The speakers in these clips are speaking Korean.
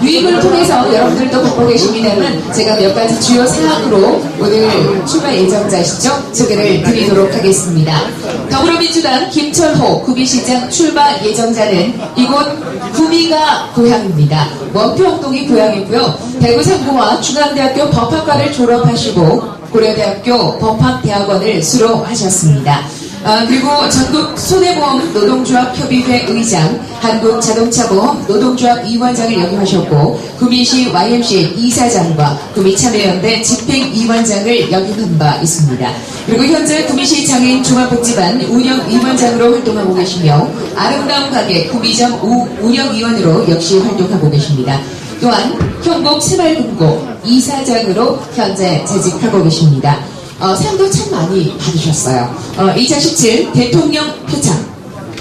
유입을 통해서 여러분들도 갖고 계십니다만 제가 몇 가지 주요 사항으로 오늘 출마 예정자시죠? 소개를 드리도록 하겠습니다. 더불어민주당 김철호 구미시장 출마 예정자는 이곳 구미가 고향입니다. 원평동이 고향이고요. 대구 상고와 중앙대학교 법학과를 졸업하시고 고려대학교 법학대학원을 수료하셨습니다. 그리고 전국 손해보험 노동조합 협의회 의장, 한국자동차보험 노동조합 위원장을 역임하셨고 구미시 YMCA 이사장과 구미참여연대 집행위원장을 역임한 바 있습니다. 그리고 현재 구미시 장애인 종합복지반 운영위원장으로 활동하고 계시며 아름다운 가게 구미점 운영위원으로 역시 활동하고 계십니다. 또한 경북 새마을금고 이사장으로 현재 재직하고 계십니다. 상도 참 많이 받으셨어요. 2017 대통령 표창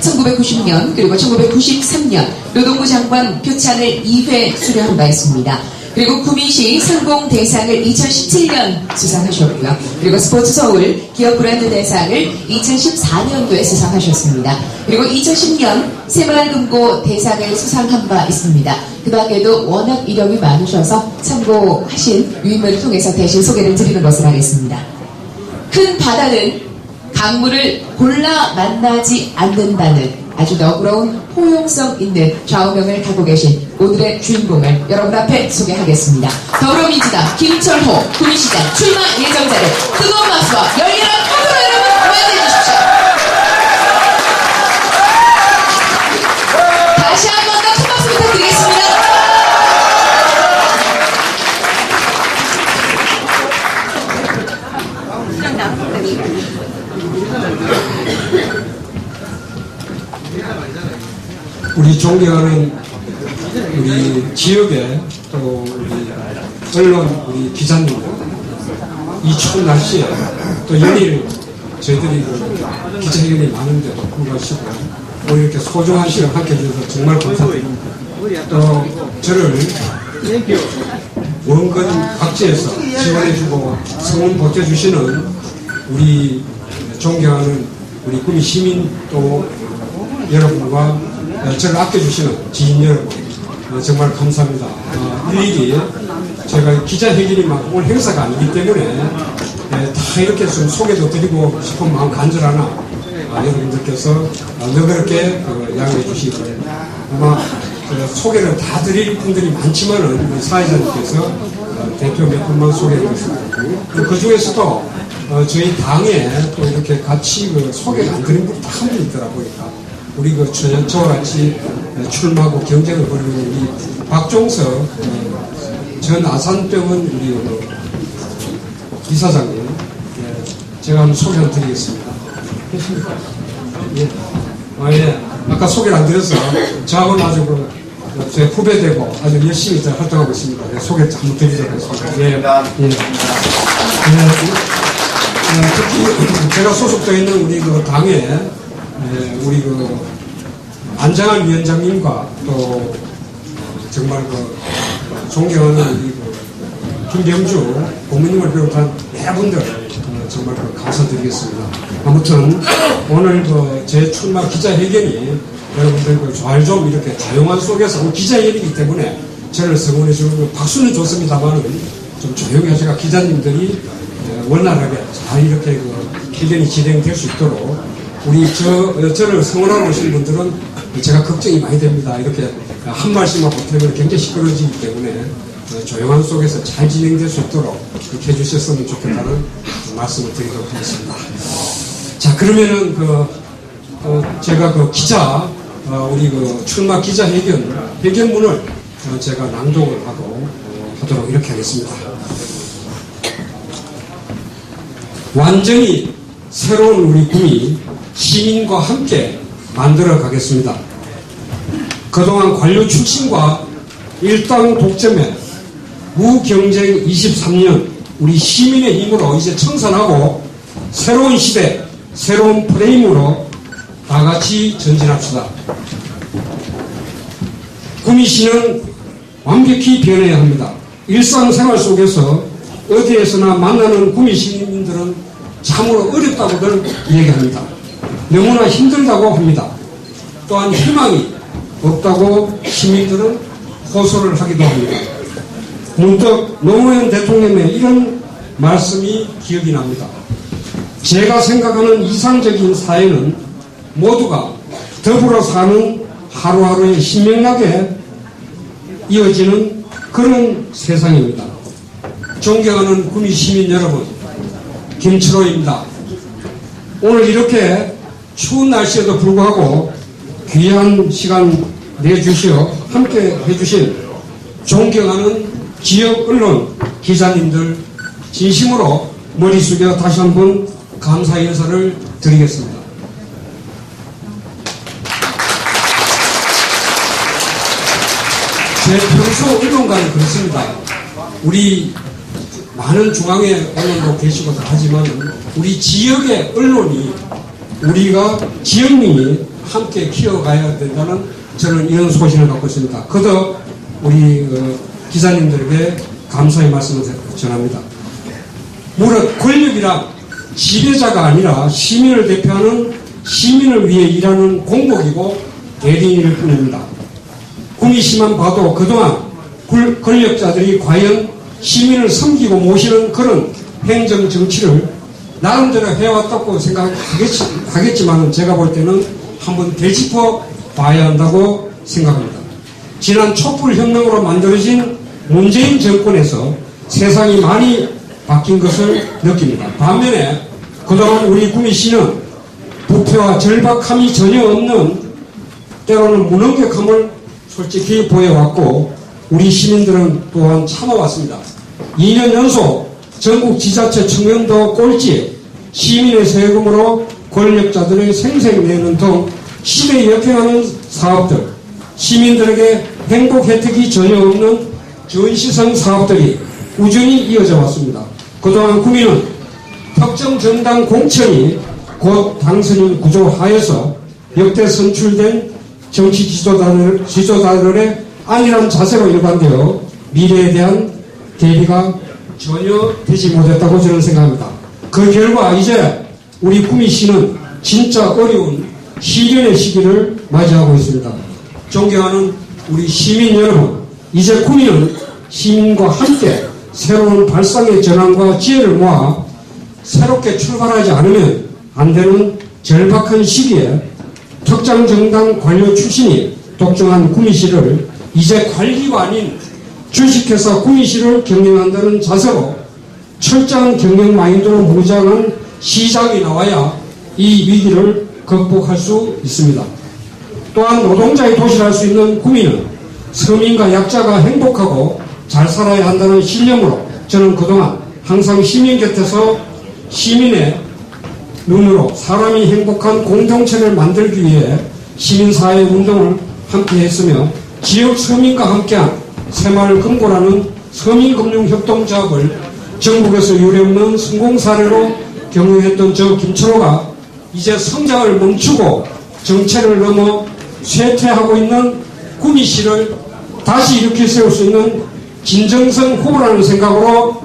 1990년 그리고 1993년 노동부 장관 표창을 2회 수료한 바 있습니다. 그리고 구미시 상공대상을 2017년 수상하셨고요. 그리고 스포츠서울 기업 브랜드 대상을 2014년도에 수상하셨습니다. 그리고 2010년 새마을금고 대상을 수상한 바 있습니다. 그 밖에도 워낙 이력이 많으셔서 참고하신 유인물을 통해서 대신 소개를 드리는 것을 하겠습니다. 큰 바다는 강물을 골라 만나지 않는다는 아주 너그러운 포용성 있는 좌우명을 갖고 계신 오늘의 주인공을 여러분 앞에 소개하겠습니다. 더불어민주당 김철호 구미시장 출마 예정자를 뜨거운 박수와 열렬한 함성으로 여러분 맞이해 주십시오. 다시 한 번 더 큰 박수 부탁드리겠습니다. 우리 존경하는 우리 지역에 또 우리 언론 우리 기자님들 이 추운 날씨에 또 연일 저희들이 기자회견이 많은데도 불구하고 오늘 이렇게 소중한 시간 함께 해주셔서 정말 감사드립니다. 또 저를 원근 각지에서 지원해주고 성원 보태주시는 우리 존경하는 우리 구미 시민 또 여러분과 저를 아껴주시는 지인 여러분 정말 감사합니다. 일일이 제가 기자회견이 막 오늘 행사가 아니기 때문에 다 이렇게 좀 소개도 드리고 싶은 마음 간절하나 여러분들께서 너그럽게 양해해 주시고 아마 소개를 다 드릴 분들이 많지만은 사회자님께서 대표 몇 분만 소개해 주시고 그 중에서도 저희 당에 또 이렇게 같이 소개를 안 드린 분이 딱 한 분 있더라고요. 우리 저와 같이 출마하고 경쟁을 벌이는 우리 박종석 전 아산병원 우리 이사장님 제가 한번 소개 한번 드리겠습니다. 예. 예. 아까 소개를 안 드려서 저하고는 아주 제 후배되고 아주 열심히 활동하고 있습니다. 네, 소개 한번 드리도록 하겠습니다. 예. 예. 특히 제가 소속되어 있는 우리 당에 우리 안장한 위원장님과 또 정말 존경하는 우리 김병주 고모님을 비롯한 여러분들 정말 감사드리겠습니다. 아무튼 오늘 제 출마 기자회견이 여러분들 잘 좀 이렇게 조용한 속에서 기자회견이기 때문에 저를 성원해 주는 박수는 좋습니다만은 좀 조용히 하시가 기자님들이 원활하게 잘 이렇게 회견이 진행될 수 있도록 우리 저를 성원하러 오신 분들은 제가 걱정이 많이 됩니다. 이렇게 한 말씀만 보태면 굉장히 시끄러워지기 때문에 조용한 속에서 잘 진행될 수 있도록 그렇게 해주셨으면 좋겠다는 말씀을 드리도록 하겠습니다. 자, 그러면은 제가 기자 우리 출마 회견문을 제가 낭독을 하도록 이렇게 하겠습니다. 완전히 새로운 우리 구미 시민과 함께 만들어 가겠습니다. 그동안 관료 출신과 일당 독점에 무경쟁 23년 우리 시민의 힘으로 이제 청산하고 새로운 시대, 새로운 프레임으로 다 같이 전진합시다. 구미시는 완벽히 변해야 합니다. 일상생활 속에서 어디에서나 만나는 구미 시민들은 참으로 어렵다고들 얘기합니다. 너무나 힘들다고 합니다. 또한 희망이 없다고 시민들은 호소를 하기도 합니다. 문득 노무현 대통령의 이런 말씀이 기억이 납니다. 제가 생각하는 이상적인 사회는 모두가 더불어 사는 하루하루의 신명나게 이어지는 그런 세상입니다. 존경하는 구미 시민 여러분, 김철호입니다. 오늘 이렇게 추운 날씨에도 불구하고 귀한 시간 내주시어 함께 해주신 존경하는 지역 언론 기자님들 진심으로 머리 숙여 다시 한번 감사 인사를 드리겠습니다. 제 평소 언론과는 그렇습니다. 우리 많은 중앙의 언론도 계시고 다 하지만 우리 지역의 언론이 우리가 지역민이 함께 키워가야 된다는 저는 이런 소신을 갖고 있습니다. 그저 우리 기자님들에게 감사의 말씀을 전합니다. 무릇 권력이란 지배자가 아니라 시민을 대표하는 시민을 위해 일하는 공복이고 대리인일 뿐입니다. 구미시만 봐도 그동안 권력자들이 과연 시민을 섬기고 모시는 그런 행정 정치를 나름대로 해왔다고 생각하겠지만 제가 볼 때는 한번 되짚어 봐야 한다고 생각합니다. 지난 촛불혁명으로 만들어진 문재인 정권에서 세상이 많이 바뀐 것을 느낍니다. 반면에 그동안 우리 구미시는 부패와 절박함이 전혀 없는 때로는 무능력함을 솔직히 보여왔고 우리 시민들은 또한 참아왔습니다. 2년 연속 전국 지자체 청년도 꼴찌 시민의 세금으로 권력자들의 생색 내는 등 시대에 역행하는 사업들, 시민들에게 행복 혜택이 전혀 없는 전시성 사업들이 꾸준히 이어져 왔습니다. 그동안 구미는 특정 정당 공천이 곧 당선인 구조 하에서 역대 선출된 정치 지도자들의 안일한 자세로 일관되어 미래에 대한 대비가 전혀 되지 못했다고 저는 생각합니다. 그 결과 이제 우리 구미시는 진짜 어려운 시련의 시기를 맞이하고 있습니다. 존경하는 우리 시민 여러분, 이제 구미는 시민과 함께 새로운 발상의 전환과 지혜를 모아 새롭게 출발하지 않으면 안 되는 절박한 시기에 특정 정당 관료 출신이 독점한 구미시를 이제 관리가 아닌 주식회사 구미시를 경영한다는 자세로 철저한 경영 마인드로 무장한 시장이 나와야 이 위기를 극복할 수 있습니다. 또한 노동자의 도시를 할 수 있는 구미는 서민과 약자가 행복하고 잘 살아야 한다는 신념으로 저는 그동안 항상 시민 곁에서 시민의 눈으로 사람이 행복한 공동체를 만들기 위해 시민사회 운동을 함께 했으며 지역 서민과 함께한 새마을금고라는 서민금융협동조합을 전국에서 유례없는 성공 사례로 경영했던 저 김철호가 이제 성장을 멈추고 정체를 넘어 쇠퇴하고 있는 구미시를 다시 일으켜 세울 수 있는 진정성 후보라는 생각으로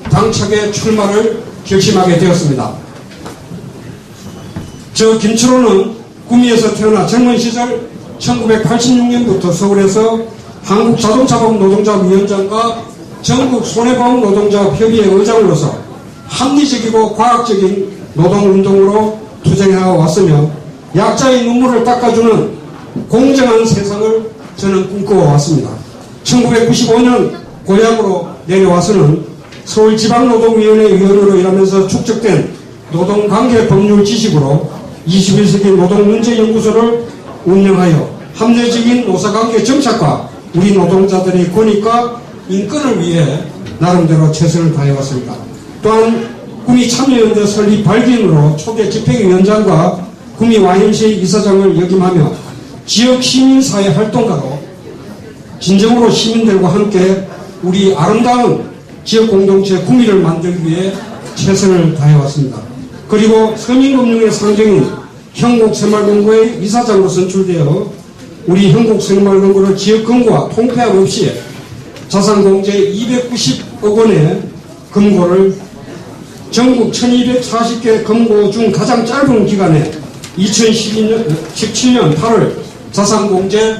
당차게 출마를 결심하게 되었습니다. 저 김철호는 구미에서 태어나 젊은 시절 1986년부터 서울에서 한국자동차법 노동자협 위원장과 전국 손해보험 노동자협 협의회 의장으로서 합리적이고 과학적인 노동운동으로 투쟁해 왔으며 약자의 눈물을 닦아주는 공정한 세상을 저는 꿈꿔왔습니다. 1995년 고향으로 내려와서는 서울지방노동위원회 위원으로 일하면서 축적된 노동관계 법률 지식으로 21세기 노동문제연구소를 운영하여 합리적인 노사관계 정착과 우리 노동자들의 권익과 인권을 위해 나름대로 최선을 다해왔습니다. 또한 구미 참여연대 설립 발기인으로 초대 집행위원장과 구미 YMCA 이사장을 역임하며 지역 시민사회 활동가로 진정으로 시민들과 함께 우리 아름다운 지역 공동체 구미를 만들기 위해 최선을 다해왔습니다. 그리고 서민금융의 상징인 형국새마을금고의 이사장으로 선출되어 우리 형국새마을금고를 지역금고와 통폐합 없이 자산공제 290억 원의 금고를 전국 1240개 금고 중 가장 짧은 기간에 2017년 8월 자산공제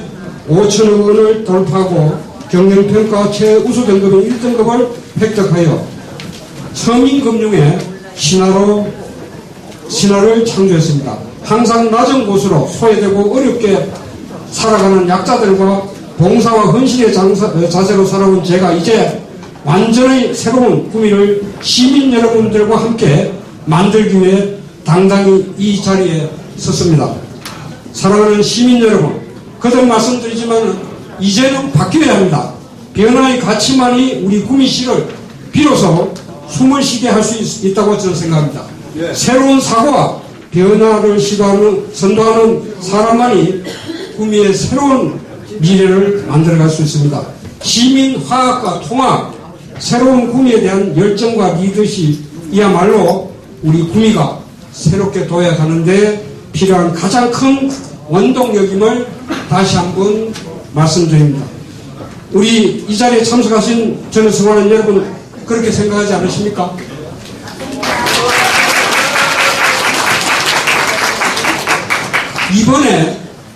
5천억 원을 돌파하고 경영평가 최우수 등급인 1등급을 획득하여 서민금융의 신화를 창조했습니다. 항상 낮은 곳으로 소외되고 어렵게 살아가는 약자들과 봉사와 헌신의 자세로 살아온 제가 이제 완전히 새로운 구미를 시민 여러분들과 함께 만들기 위해 당당히 이 자리에 섰습니다. 사랑하는 시민 여러분, 거듭 말씀드리지만 이제는 바뀌어야 합니다. 변화의 가치만이 우리 구미시를 비로소 숨을 쉬게 할 수 있다고 저는 생각합니다. 새로운 사고와 변화를 선도하는 사람만이 구미의 새로운 미래를 만들어갈 수 있습니다. 시민 화합과 통합, 새로운 구미에 대한 열정과 리더십이야말로 우리 구미가 새롭게 도약하는 데 필요한 가장 큰 원동력임을 다시 한번 말씀드립니다. 우리 이 자리에 참석하신 저는 성원한 여러분 그렇게 생각하지 않으십니까?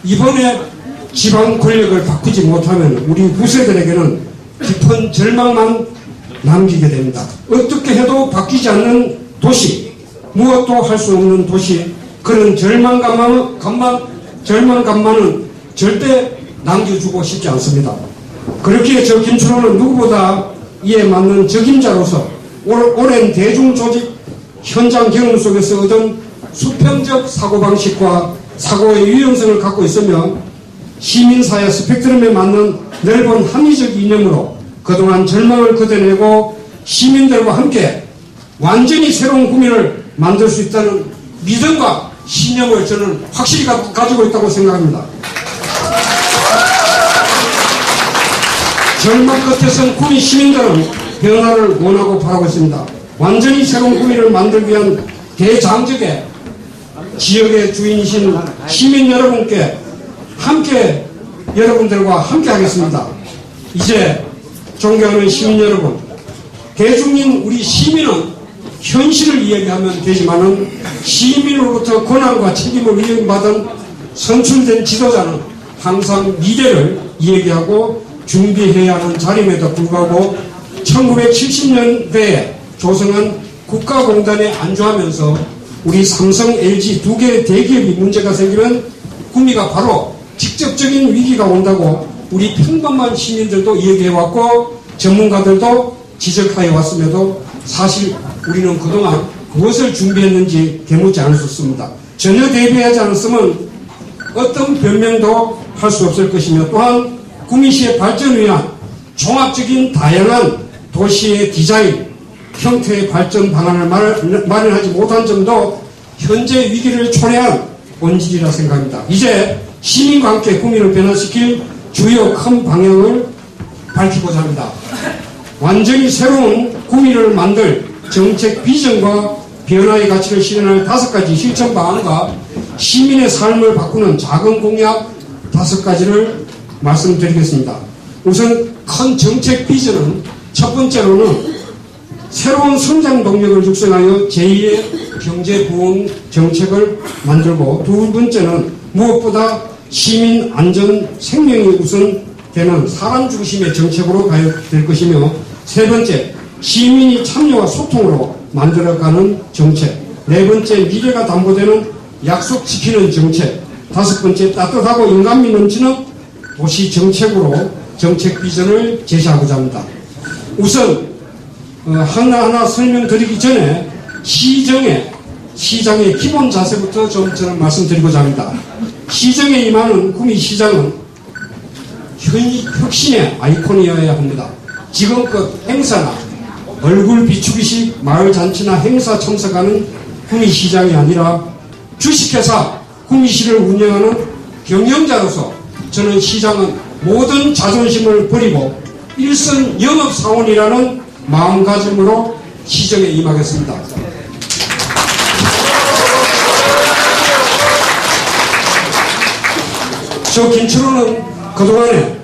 이번에 지방 권력을 바꾸지 못하면 우리 후세들에게는 깊은 절망만 남기게 됩니다. 어떻게 해도 바뀌지 않는 도시, 무엇도 할 수 없는 도시, 그런 절망감만은 절대 남겨주고 싶지 않습니다. 그렇기에 저 김춘호는 누구보다 이에 맞는 적임자로서 오랜 대중조직 현장 경험 속에서 얻은 수평적 사고방식과 사고의 유연성을 갖고 있으며 시민사회 스펙트럼에 맞는 넓은 합리적 이념으로 그동안 절망을 걷어내고 시민들과 함께 완전히 새로운 구미를 만들 수 있다는 믿음과 신념을 저는 확실히 가지고 있다고 생각합니다. 절망 끝에선 구미 시민들은 변화를 원하고 바라고 있습니다. 완전히 새로운 구미를 만들기 위한 대장적의 지역의 주인이신 시민 여러분께 여러분들과 함께 하겠습니다. 이제 존경하는 시민 여러분, 대중인 우리 시민은 현실을 이야기하면 되지만은 시민으로부터 권한과 책임을 위임받은 선출된 지도자는 항상 미래를 이야기하고 준비해야 하는 자리임에도 불구하고 1970년대에 조성한 국가공단에 안주하면서 우리 삼성, LG 두 개의 대기업이 문제가 생기면 구미가 바로 직접적인 위기가 온다고 우리 평범한 시민들도 얘기해왔고 전문가들도 지적하여 왔음에도 사실 우리는 그동안 무엇을 준비했는지 개묻지 않을 수 없습니다. 전혀 대비하지 않았으면 어떤 변명도 할 수 없을 것이며 또한 구미시의 발전을 위한 종합적인 다양한 도시의 디자인, 형태의 발전 방안을 마련하지 못한 점도 현재 위기를 초래한 본질이라 생각합니다. 이제 시민과 함께 구미를 변화시킬 주요 큰 방향을 밝히고자 합니다. 완전히 새로운 구미를 만들 정책 비전과 변화의 가치를 실현할 5가지 실천 방안과 시민의 삶을 바꾸는 작은 공약 5가지를 말씀드리겠습니다. 우선 큰 정책 비전은 첫 번째로는 새로운 성장 동력을 육성하여 제2의 경제부흥 정책을 만들고 두 번째는 무엇보다 시민 안전 생명이 우선되는 사람 중심의 정책으로 가야 될 것이며 세 번째 시민이 참여와 소통으로 만들어가는 정책, 네 번째 미래가 담보되는 약속 지키는 정책, 5번째 따뜻하고 인간미 넘치는 도시 정책으로 정책 비전을 제시하고자 합니다. 우선 하나하나 설명드리기 전에 시장의 기본 자세부터 좀 저는 말씀드리고자 합니다. 시정에 임하는 구미시장은 혁신의 아이콘이어야 합니다. 지금껏 행사나 얼굴 비추기식 마을잔치나 행사 참석하는 구미시장이 아니라 주식회사 구미시를 운영하는 경영자로서 저는 시장은 모든 자존심을 버리고 일선 영업사원이라는 마음가짐으로 시정에 임하겠습니다. 저 김춘호는 그동안에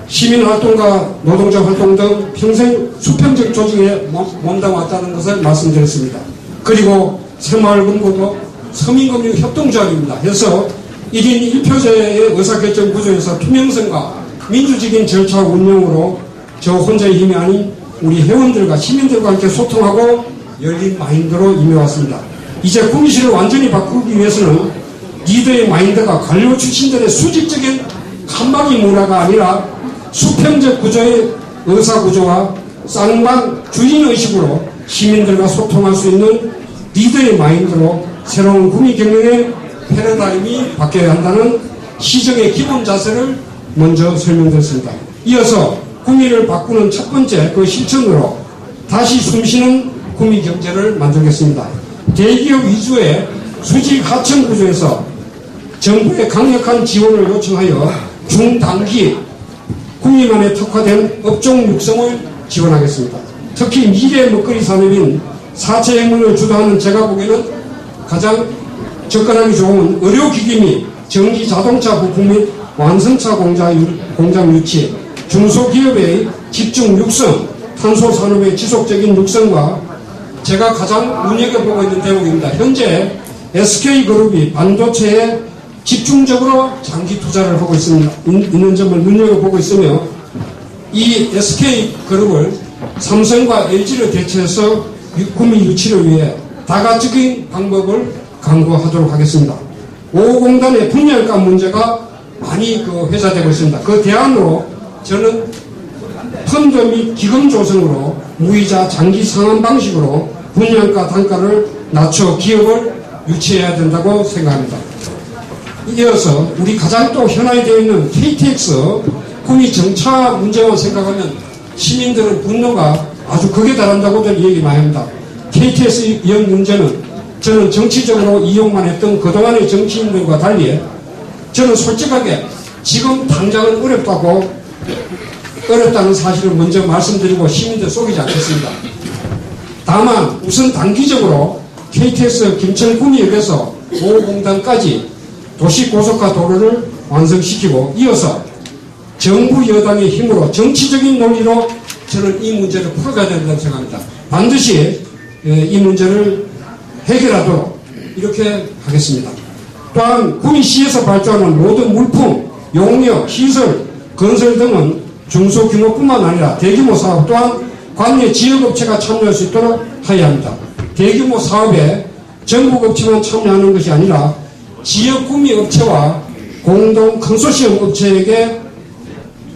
시민활동과 노동자 활동 등 평생 수평적 조직에 몸담았다는 것을 말씀드렸습니다. 그리고 새마을금고도 서민금융협동조합입니다. 해서 1인 1표제의 의사결정 구조에서 투명성과 민주적인 절차 운영으로 저 혼자의 힘이 아닌 우리 회원들과 시민들과 함께 소통하고 열린 마인드로 임해왔습니다. 이제 구미시를 완전히 바꾸기 위해서는 리더의 마인드가 관료 출신들의 수직적인 칸막이 문화가 아니라 수평적 구조의 의사구조와 쌍방 주인의식으로 시민들과 소통할 수 있는 리더의 마인드로 새로운 구미 경영의 패러다임이 바뀌어야 한다는 시정의 기본 자세를 먼저 설명드렸습니다. 이어서 구미를 바꾸는 첫 번째 그 실천으로 다시 숨쉬는 구미 경제를 만들겠습니다. 대기업 위주의 수직 하청 구조에서 정부의 강력한 지원을 요청하여 중단기 구미만에 특화된 업종 육성을 지원하겠습니다. 특히 미래 먹거리 산업인 4차 혁명을 주도하는 제가 보기에는 가장 접근하기 좋은 의료기기 및 전기 자동차 부품 및 완성차 공장 유치, 중소기업의 집중 육성, 탄소산업의 지속적인 육성과 제가 가장 눈여겨보고 있는 대목입니다. 현재 SK그룹이 반도체에 집중적으로 장기 투자를 하고 있는 점을 눈여겨보고 있으며 이 SK그룹을 삼성과 LG를 대체해서 구미 유치를 위해 다각적인 방법을 강구하도록 하겠습니다. 5공단의 분양가 문제가 많이 회자되고 있습니다. 그 대안으로 저는 펀드 및 기금 조성으로 무이자 장기 상환 방식으로 분양가 단가를 낮춰 기업을 유치해야 된다고 생각합니다. 이어서 우리 가장 또 현안되어 있는 KTX 구미 정차 문제만 생각하면 시민들은 분노가 아주 극에 달한다고들 얘기 많이 합니다. KTX 역 문제는 저는 정치적으로 이용만 했던 그동안의 정치인들과 달리 저는 솔직하게 지금 당장은 어렵다는 사실을 먼저 말씀드리고 시민들 속이지 않겠습니다. 다만 우선 단기적으로 KTX 김천구미역에서 5공단까지 도시고속화 도로를 완성시키고 이어서 정부 여당의 힘으로 정치적인 논리로 저는 이 문제를 풀어가야 된다고 생각합니다. 반드시 이 문제를 해결하도록 이렇게 하겠습니다. 또한 구미시에서 발주하는 모든 물품, 용역, 시설, 건설 등은 중소규모뿐만 아니라 대규모 사업 또한 관내 지역업체가 참여할 수 있도록 해야 합니다. 대규모 사업에 전국업체만 참여하는 것이 아니라 지역 구미업체와 공동 컨소시엄 업체에게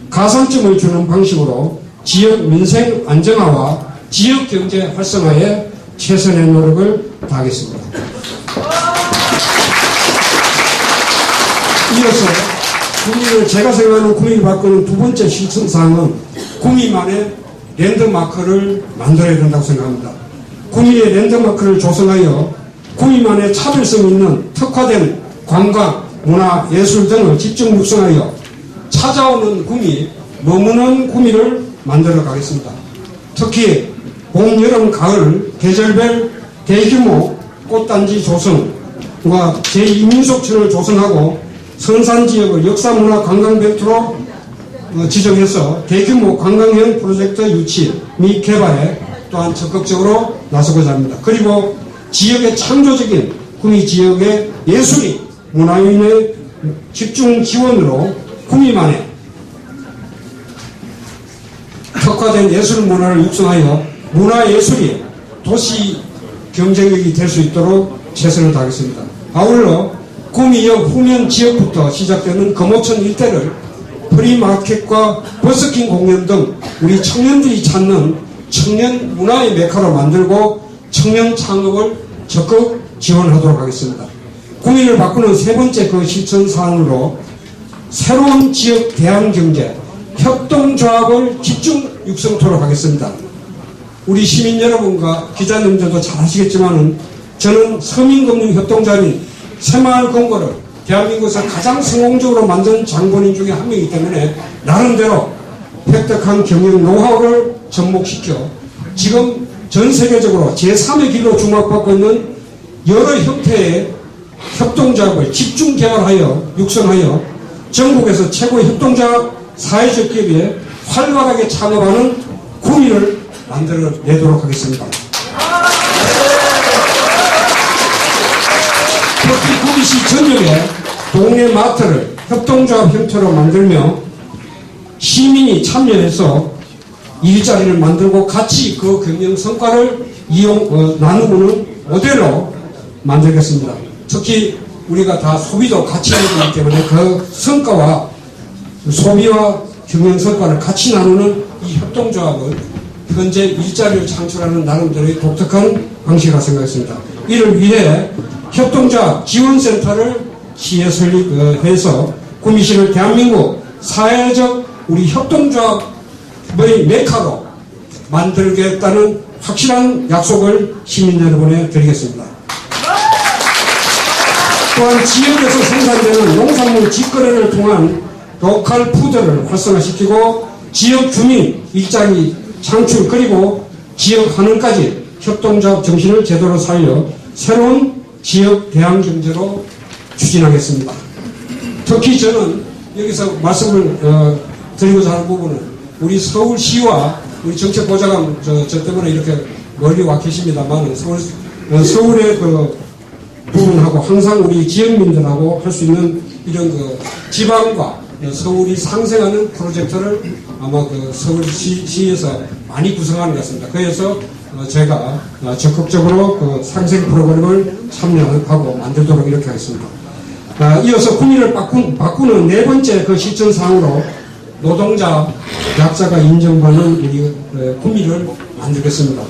가산점을 주는 방식으로 지역 민생 안정화와 지역 경제 활성화에 최선의 노력을 다하겠습니다. 이어서 구미를 제가 생각하는 구미를 바꾸는 두 번째 실천사항은 구미만의 랜드마크를 만들어야 된다고 생각합니다. 구미의 랜드마크를 조성하여 구미만의 차별성 있는 특화된 관광, 문화, 예술 등을 집중 육성하여 찾아오는 구미, 머무는 구미를 만들어 가겠습니다. 특히 봄, 여름, 가을 계절별 대규모 꽃단지 조성과 제2민속촌을 조성하고 선산지역을 역사문화 관광벨트로 지정해서 대규모 관광형 프로젝트 유치 및 개발에 또한 적극적으로 나서고자 합니다. 그리고 지역의 창조적인 구미 지역의 예술이 문화인의 집중 지원으로 구미만의 특화된 예술 문화를 육성하여 문화예술이 도시 경쟁력이 될 수 있도록 최선을 다하겠습니다. 아울러 구미역 후면 지역부터 시작되는 금호천 일대를 프리마켓과 버스킹 공연 등 우리 청년들이 찾는 청년 문화의 메카로 만들고 청년 창업을 적극 지원하도록 하겠습니다. 구미를 바꾸는 세 번째 그 실천 사항으로 새로운 지역 대안경제 협동조합을 집중 육성토록 하겠습니다. 우리 시민 여러분과 기자님들도 잘 아시겠지만은 저는 서민금융협동조합인 새마을금고를 대한민국에서 가장 성공적으로 만든 장본인 중에 한 명이기 때문에 나름대로 획득한 경영 노하우를 접목시켜 지금 전 세계적으로 제3의 길로 주목받고 있는 여러 형태의 협동조합을 집중 개발하여 육성하여 전국에서 최고의 협동조합 사회적 기업에 활발하게 창업하는 구미를 만들어내도록 하겠습니다. 특히 구미시 전역에 동네 마트를 협동조합 형태로 만들며 시민이 참여해서 일자리를 만들고 같이 그 경영 성과를 나누고는 모델로 만들겠습니다. 특히 우리가 다 소비도 같이 해야 되기 때문에 그 성과와 소비와 경영 성과를 같이 나누는 이 협동조합은 현재 일자리를 창출하는 나름대로의 독특한 방식이라고 생각했습니다. 이를 위해 협동조합 지원센터를 시에 설립해서 구미시를 대한민국 사회적 우리 협동조합의 메카로 만들겠다는 확실한 약속을 시민 여러분에 드리겠습니다. 또한 지역에서 생산되는 농산물 직거래를 통한 로컬 푸드를 활성화시키고 지역 주민 일자리 창출 그리고 지역 환원까지 협동조합 정신을 제대로 살려 새로운 지역 대항 경제로 추진하겠습니다. 특히 저는 여기서 말씀을 드리고자 하는 부분은 우리 서울시와 우리 정책보좌관 저 때문에 이렇게 멀리 와 계십니다만 서울의 그 부분하고 항상 우리 지역민들하고 할 수 있는 이런 그 지방과 서울이 상생하는 프로젝트를 아마 그 서울시에서 많이 구성하는 것 같습니다. 그래서 제가 적극적으로 그 상생 프로그램을 참여하고 만들도록 이렇게 하겠습니다. 이어서 구미를 바꾸는 네 번째 그 실천사항으로 노동자, 약자가 인정받는 우리 구미를 만들겠습니다.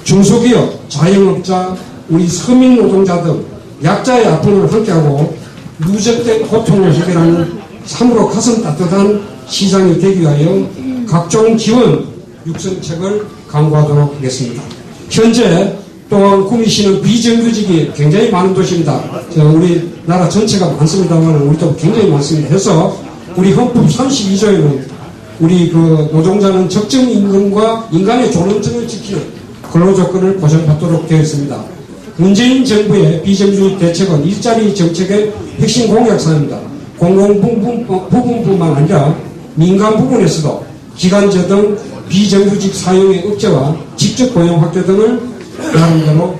중소기업, 자영업자, 우리 서민 노동자 등 약자의 아픔을 함께하고 누적된 고통을 해결하는 참으로 가슴 따뜻한 시장이 되기 위하여 각종 지원 육성책을 강구하도록 하겠습니다. 현재 또한 구미시는 비정규직이 굉장히 많은 도시입니다. 우리나라 전체가 많습니다만 우리도 굉장히 많습니다. 해서 우리 헌법 32조에는 우리 그 노동자는 적정 임금과 인간의 존엄성을 지키는 근로조건을 보장받도록 되어 있습니다. 문재인 정부의 비정규직 대책은 일자리 정책의 핵심 공약사입니다. 공공부분뿐만 아니라 민간 부분에서도 기간제 등 비정규직 사용의 억제와 직접 고용 확대 등을 나름대로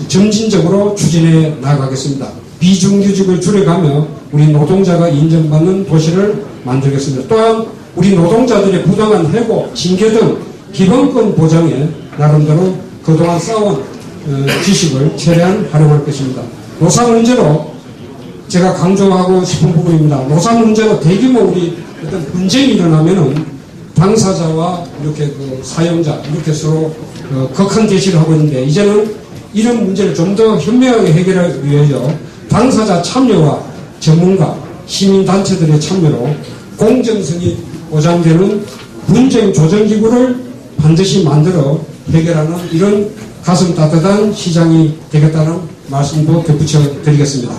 점진적으로 추진해 나가겠습니다. 비정규직을 줄여가며 우리 노동자가 인정받는 도시를 만들겠습니다. 또한 우리 노동자들의 부당한 해고, 징계 등 기본권 보장에 나름대로 그동안 쌓아온 지식을 최대한 활용할 것입니다. 노사 문제로 제가 강조하고 싶은 부분입니다. 노사 문제로 대규모 우리 어떤 분쟁이 일어나면은 당사자와 이렇게 그 사용자 이렇게 서로 극한 대치를 하고 있는데 이제는 이런 문제를 좀 더 현명하게 해결하기 위해서 당사자 참여와 전문가, 시민단체들의 참여로 공정성이 보장되는 분쟁 조정기구를 반드시 만들어 해결하는 이런 가슴 따뜻한 시장이 되겠다는 말씀도 덧붙여 드리겠습니다.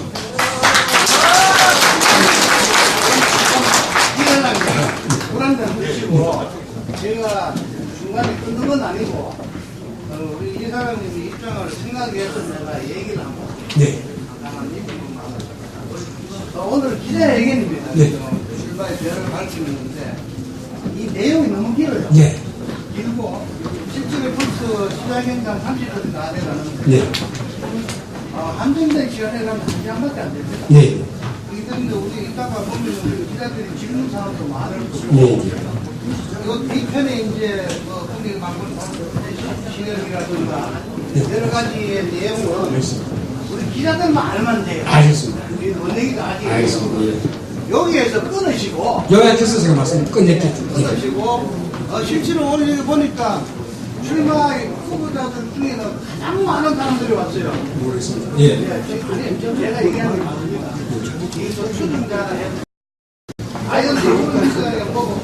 제가 중간에 끊는 건 아니고 우리 이 사장님의 입장을 생각해서 내가 얘기를 한번 네. 오늘 기자회견입니다. 네. 출마의 배를 밝히는데 이 내용이 너무 길어요. 네. 길고 실제로 벌써 시장 현장 30분이 다 돼가는데 네. 한정된 시간에 가면 1시간밖에 안 됩니다. 네. 그렇기 때문에 우리 이따가 보면 우리 기자들이 질문 사항도 많을 거고 네. 이 뒤편에 이제 국민 방문 시설이라든가 여러 가지의 내용은 우리 기자들만 알면 돼요. 알겠습니다. 우리 논의기도 아직 알겠습니다. 여기에서 끊으시고 요약해서 제가 말씀 끝냈겠죠. 끊으시고 실제로 오늘 여기 보니까 출마 후보자들 중에는 가장 많은 사람들이 왔어요. 모르겠습니다. 예. 제가 얘기하는 게 맞습니다. 이 추종자나 아이언스 후보자가 보고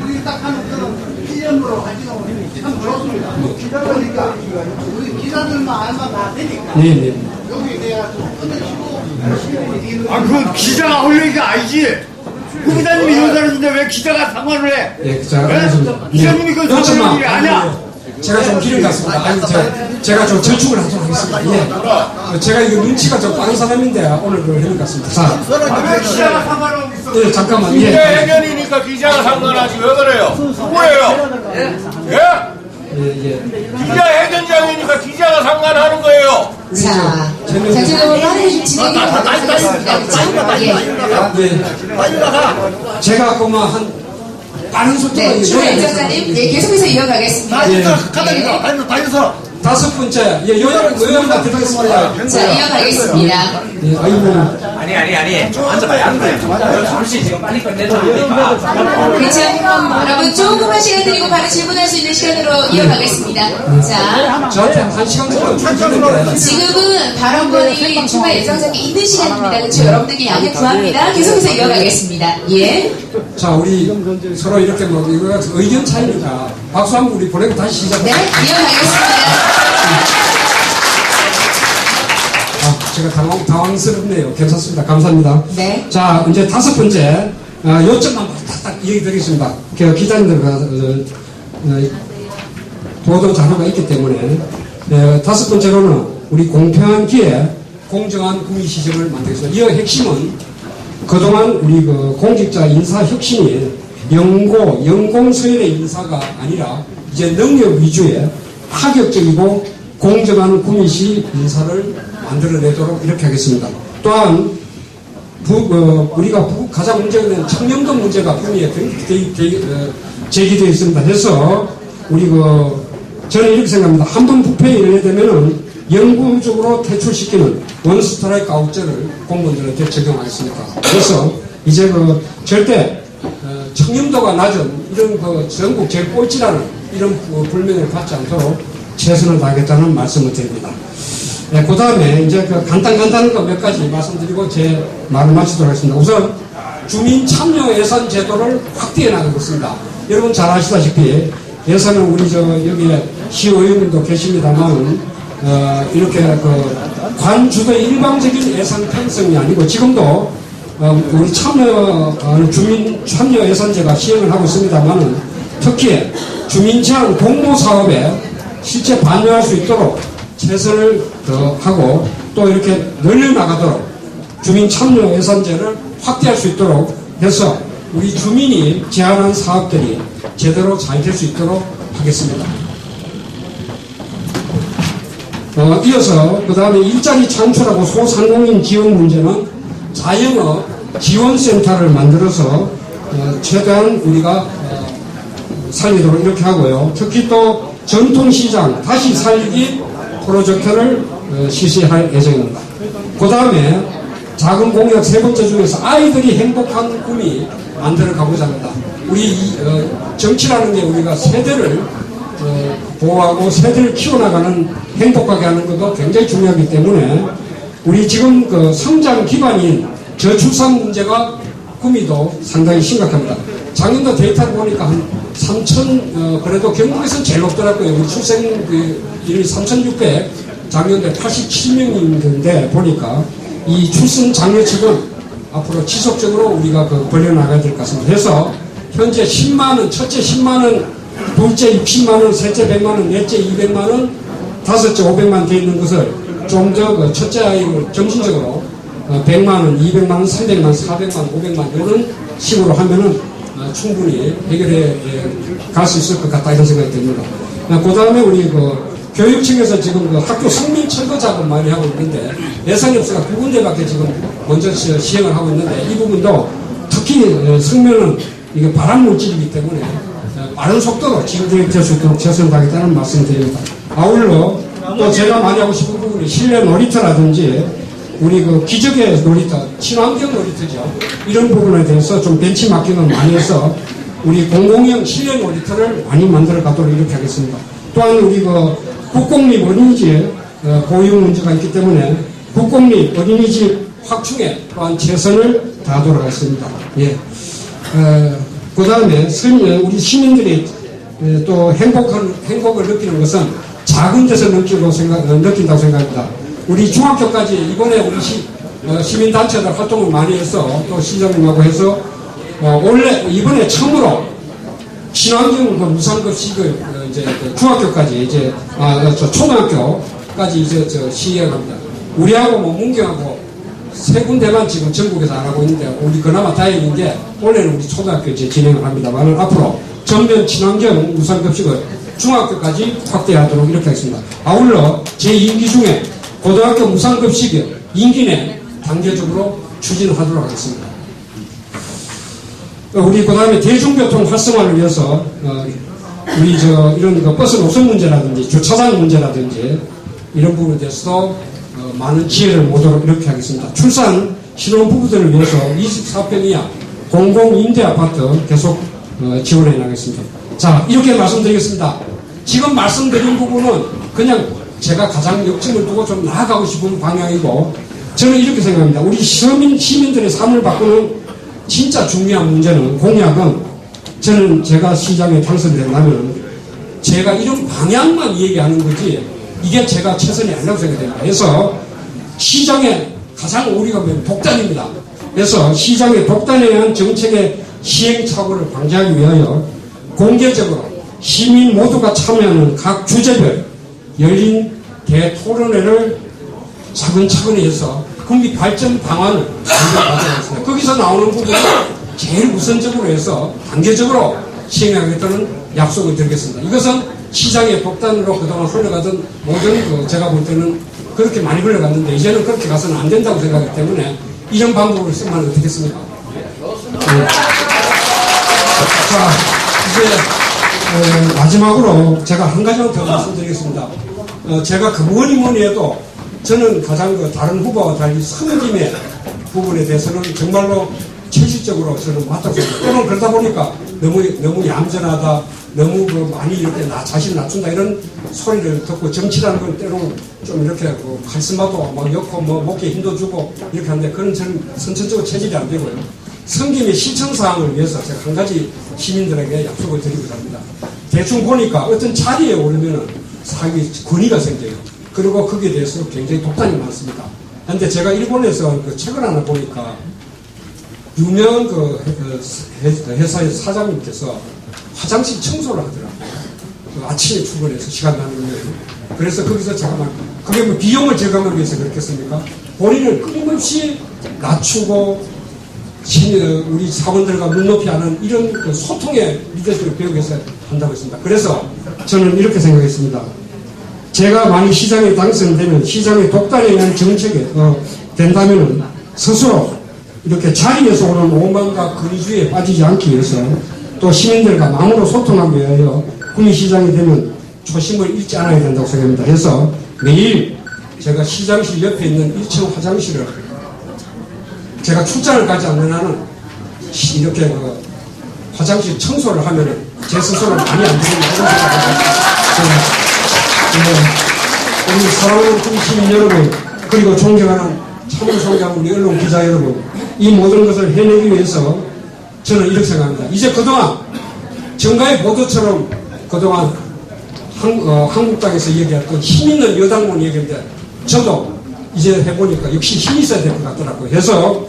우리 딱 하는 그런 기념으로 가지고 참 좋습니다. 그러니까 우리 기자들만 알면 다 되니까 네, 네. 여기 내가 좀 끊으시고 그 기자가 할 얘기가 아니지. 후보자님이 이런 사람인데 왜 기자가 상관을 해? 예, 자, 알겠습니다. 기자님이 그 상관할 일이 아니야. 제가 좀 길은 같습니다. 아니, 제가 좀 절충을 하도록 하겠습니다. 예. 제가 이거 눈치가 좀 빠른 사람인데 오늘 그걸 해는 것 같습니다. 자, 왜 기자가 상관을 없어? 예, 잠깐만. 기자 예. 회견이니까 기자가 상관하지 왜 그래요? 누구예요? 예? 기자회견장이니까 기자가 상관하는 거예요. 자, 전체적으로 하는 좀 진행이 되겠습니다. 그렇죠? 제가 그만 한 빠른 속도로 네, 추가 예정자님, 계속해서 이어가겠습니다. 다녀서 다섯 번째, 요약만 드리겠습니다. 자, 이어가겠습니다. 아이고. 아니. 좀 앉아봐요. 앉아요. 잠시 지금 빨리 끝내도 안 되니까. 그렇죠? 여러분, 조금만 시간 드리고 바로 질문할 수 있는 시간으로 이어가겠습니다. 자, 저한테 한 시간 정도 주시는데. 지금은 발언권이 추가 예정자님 있는 시간입니다. 그렇죠? 여러분들께 양해 구합니다. 계속해서 이어가겠습니다. 예. 자, 우리 서로 이렇게 뭐, 이거 의견 차이니까 박수 한번 우리 보내고 다시 네, 시작합니다. 이어가겠습니다. 제가 당황스럽네요. 괜찮습니다. 감사합니다. 네. 자, 이제 다섯 번째, 요점만 딱 얘기 드리겠습니다. 기자님들, 보도 자료가 있기 때문에, 다섯 번째로는 우리 공평한 기회, 공정한 구미 시정을 만들겠습니다. 이 핵심은 그동안 우리 공직자 인사 혁신이 연공서열의 인사가 아니라 이제 능력 위주의 파격적이고 공정한 구미시 인사를 만들어내도록 이렇게 하겠습니다. 또한 우리가 가장 문제가 되는 청렴도 문제가 구미에 제기되어 있습니다. 그래서 우리 저는 이렇게 생각합니다. 한번 부패에 이르되면은 영구적으로 퇴출시키는 원스트라이크 아웃제를 공무원들한테 적용하겠습니다. 그래서 이제 절대 청렴도가 낮은 이런 전국 제일 꼴찌라는 이런 불명예를 받지 않도록 최선을 다하겠다는 말씀을 드립니다. 그 다음에 이제 간단한 거 몇 가지 말씀드리고 제 말을 마치도록 하겠습니다. 우선 주민 참여 예산 제도를 확대해 나가겠습니다. 여러분 잘 아시다시피 예산은 우리 여기에 시의원님도 계십니다만 이렇게 관주도의 일방적인 예산 편성이 아니고 지금도 우리 주민 참여 예산제가 시행을 하고 있습니다만 특히 주민 제한 공모 사업에 실제 반영할 수 있도록 최선을 하고 또 이렇게 늘려나가도록 주민 참여 예산제를 확대할 수 있도록 해서 우리 주민이 제안한 사업들이 제대로 잘 될 수 있도록 하겠습니다. 이어서 그 다음에 일자리 창출하고 소상공인 지원 문제는 자영업 지원센터를 만들어서 최대한 우리가 살리도록 이렇게 하고요. 특히 또 전통시장 다시 살리기 프로젝트를 실시할 예정입니다. 그 다음에 작은 공약 세 번째 중에서 아이들이 행복한 꿈이 만들어가고자 합니다. 우리 정치라는 게 우리가 세대를 보호하고 세대를 키워나가는 행복하게 하는 것도 굉장히 중요하기 때문에 우리 지금 성장 기반인 저출산 문제가 구미도 상당히 심각합니다. 작년도 데이터를 보니까 한 3,000, 그래도 경북에서는 제일 높더라고요. 우리 출생률이 3,600, 작년도에 87명인데 보니까 이 출생 장려책은 앞으로 지속적으로 우리가 벌려나가야 될 것 같습니다. 그래서 현재 10만원, 첫째 10만원, 둘째 60만원, 셋째 100만원, 넷째 200만원, 다섯째 500만원 되어 있는 것을 좀 더 첫째 아이를 점진적으로 100만원, 200만원, 300만원, 400만원, 500만원 이런 식으로 하면은 충분히 해결해 갈 수 있을 것 같다 이런 생각이 듭니다. 그 다음에 우리 교육청에서 지금 학교 성민 철거 작업 많이 하고 있는데 예산이 없어서 2군데밖에 지금 먼저 시행을 하고 있는데 이 부분도 특히 성면은 이게 발암 물질이기 때문에 빠른 속도로 진행될 수 있도록 최선을 다하겠다는 말씀드립니다. 아울러 또 제가 많이 하고 싶은 부분이 실내 놀이터라든지 우리 기적의 놀이터, 친환경 놀이터죠. 이런 부분에 대해서 좀 벤치마킹을 많이 해서 우리 공공형 실내 놀이터를 많이 만들어 가도록 이렇게 하겠습니다. 또한 우리 국공립 어린이집 보유 문제가 있기 때문에 국공립 어린이집 확충에 또한 최선을 다하도록 하겠습니다. 예. 그 다음에 우리 시민들이 또 행복을 느끼는 것은 작은 데서 느낀다고 생각합니다. 우리 중학교까지 이번에 우리 시민단체들 활동을 많이 해서 또 시장님하고 해서 이번에 처음으로 친환경 무상급식을 이제 중학교까지 이제 초등학교까지 이제 시행합니다. 우리하고 문경하고 세 군데만 지금 전국에서 안 하고 있는데 우리 그나마 다행인 게 원래는 우리 초등학교 이제 진행을 합니다만 앞으로 전면 친환경 무상급식을 중학교까지 확대하도록 이렇게 하겠습니다. 아울러 제2임기 중에 고등학교 무상급식을 임기 내 단계적으로 추진하도록 하겠습니다. 우리 그 다음에 대중교통 활성화를 위해서 우리 이런 버스 노선 문제라든지 주차장 문제라든지 이런 부분에 대해서도 많은 지혜를 모도록 이렇게 하겠습니다. 출산 신혼부부들을 위해서 24평 이하 공공임대아파트 계속 지원해 나가겠습니다. 자, 이렇게 말씀드리겠습니다. 지금 말씀드린 부분은 그냥 제가 가장 역점을 두고 좀 나아가고 싶은 방향이고, 저는 이렇게 생각합니다. 우리 시민들의 삶을 바꾸는 진짜 중요한 문제는, 공약은, 저는 제가 시장에 당선된다면 제가 이런 방향만 얘기하는 거지 이게 제가 최선이 아니라고 생각됩니다. 그래서 시장에 가장 우리가 독단입니다. 그래서 시장의 독단에 의한 정책의 시행착오를 방지하기 위하여 공개적으로 시민 모두가 참여하는 각 주제별 열린 대토론회를 차근차근히 해서 국민 발전 방안을 만들어가겠습니다. 거기서 나오는 부분을 제일 우선적으로 해서 단계적으로 시행하겠다는 약속을 드리겠습니다. 이것은 시장의 독단으로 그동안 흘러가던 모든 제가 볼 때는 그렇게 많이 흘러갔는데 이제는 그렇게 가서는 안 된다고 생각하기 때문에 이런 방법을 쓰면 어떻겠습니까? 네. 자, 이제 마지막으로 제가 한 가지만 더 말씀드리겠습니다. 제가 그 뭐니 해도 저는 가장 다른 후보와 달리 섬김의 부분에 대해서는 정말로 체질적으로 저는 맞다고 생각합니다. 때로는 그러다 보니까 너무 얌전하다, 너무 많이 이렇게 자신을 낮춘다 이런 소리를 듣고, 정치라는 건 때로는 좀 이렇게 카리스마도 막 엮고 목에 힘도 주고 이렇게 하는데 그건 저는 선천적으로 체질이 안 되고요. 섬김의 실천사항을 위해서 제가 한 가지 시민들에게 약속을 드리고자 합니다. 대충 보니까 어떤 자리에 오르면은 사기 권위가 생겨요. 그리고 거기에 대해서 굉장히 독단이 많습니다. 그런데 제가 일본에서 책을 하나 보니까 유명한 회사의 사장님께서 화장실 청소를 하더라고요. 아침에 출근해서 시간 나누면. 그래서 거기서 제가 그게 뭐 비용을 절감하기 위해서 그렇겠습니까? 본인을 끊임없이 낮추고 우리 사원들과 눈높이 하는 이런 소통의 리더십을 배우기 위해서 한다고 했습니다. 그래서 저는 이렇게 생각했습니다. 제가 만약 시장에 당선되면 시장의 독단에 의한 정책에 된다면 스스로 이렇게 자리에서 오는 오만과 권위주의에 빠지지 않기 위해서 또 시민들과 마음으로 소통하기 위하여 국민시장이 되면 초심을 잃지 않아야 된다고 생각합니다. 그래서 매일 제가 시장실 옆에 있는 1층 화장실을 제가 출장을 가지 않는 한은 이렇게 화장실 청소를 하면 제 스스로는 많이 안 되는 우리 사랑하는 국민 시민 여러분, 그리고 존경하는 참여총장 우리 언론 기자 여러분, 이 모든 것을 해내기 위해서 저는 이렇게 생각합니다. 이제 그동안 정가의 보도처럼 그동안 한국당에서 얘기했던 힘있는 여당만 얘기했는데 저도 이제 해보니까 역시 힘이 있어야 될 것 같더라고요. 그래서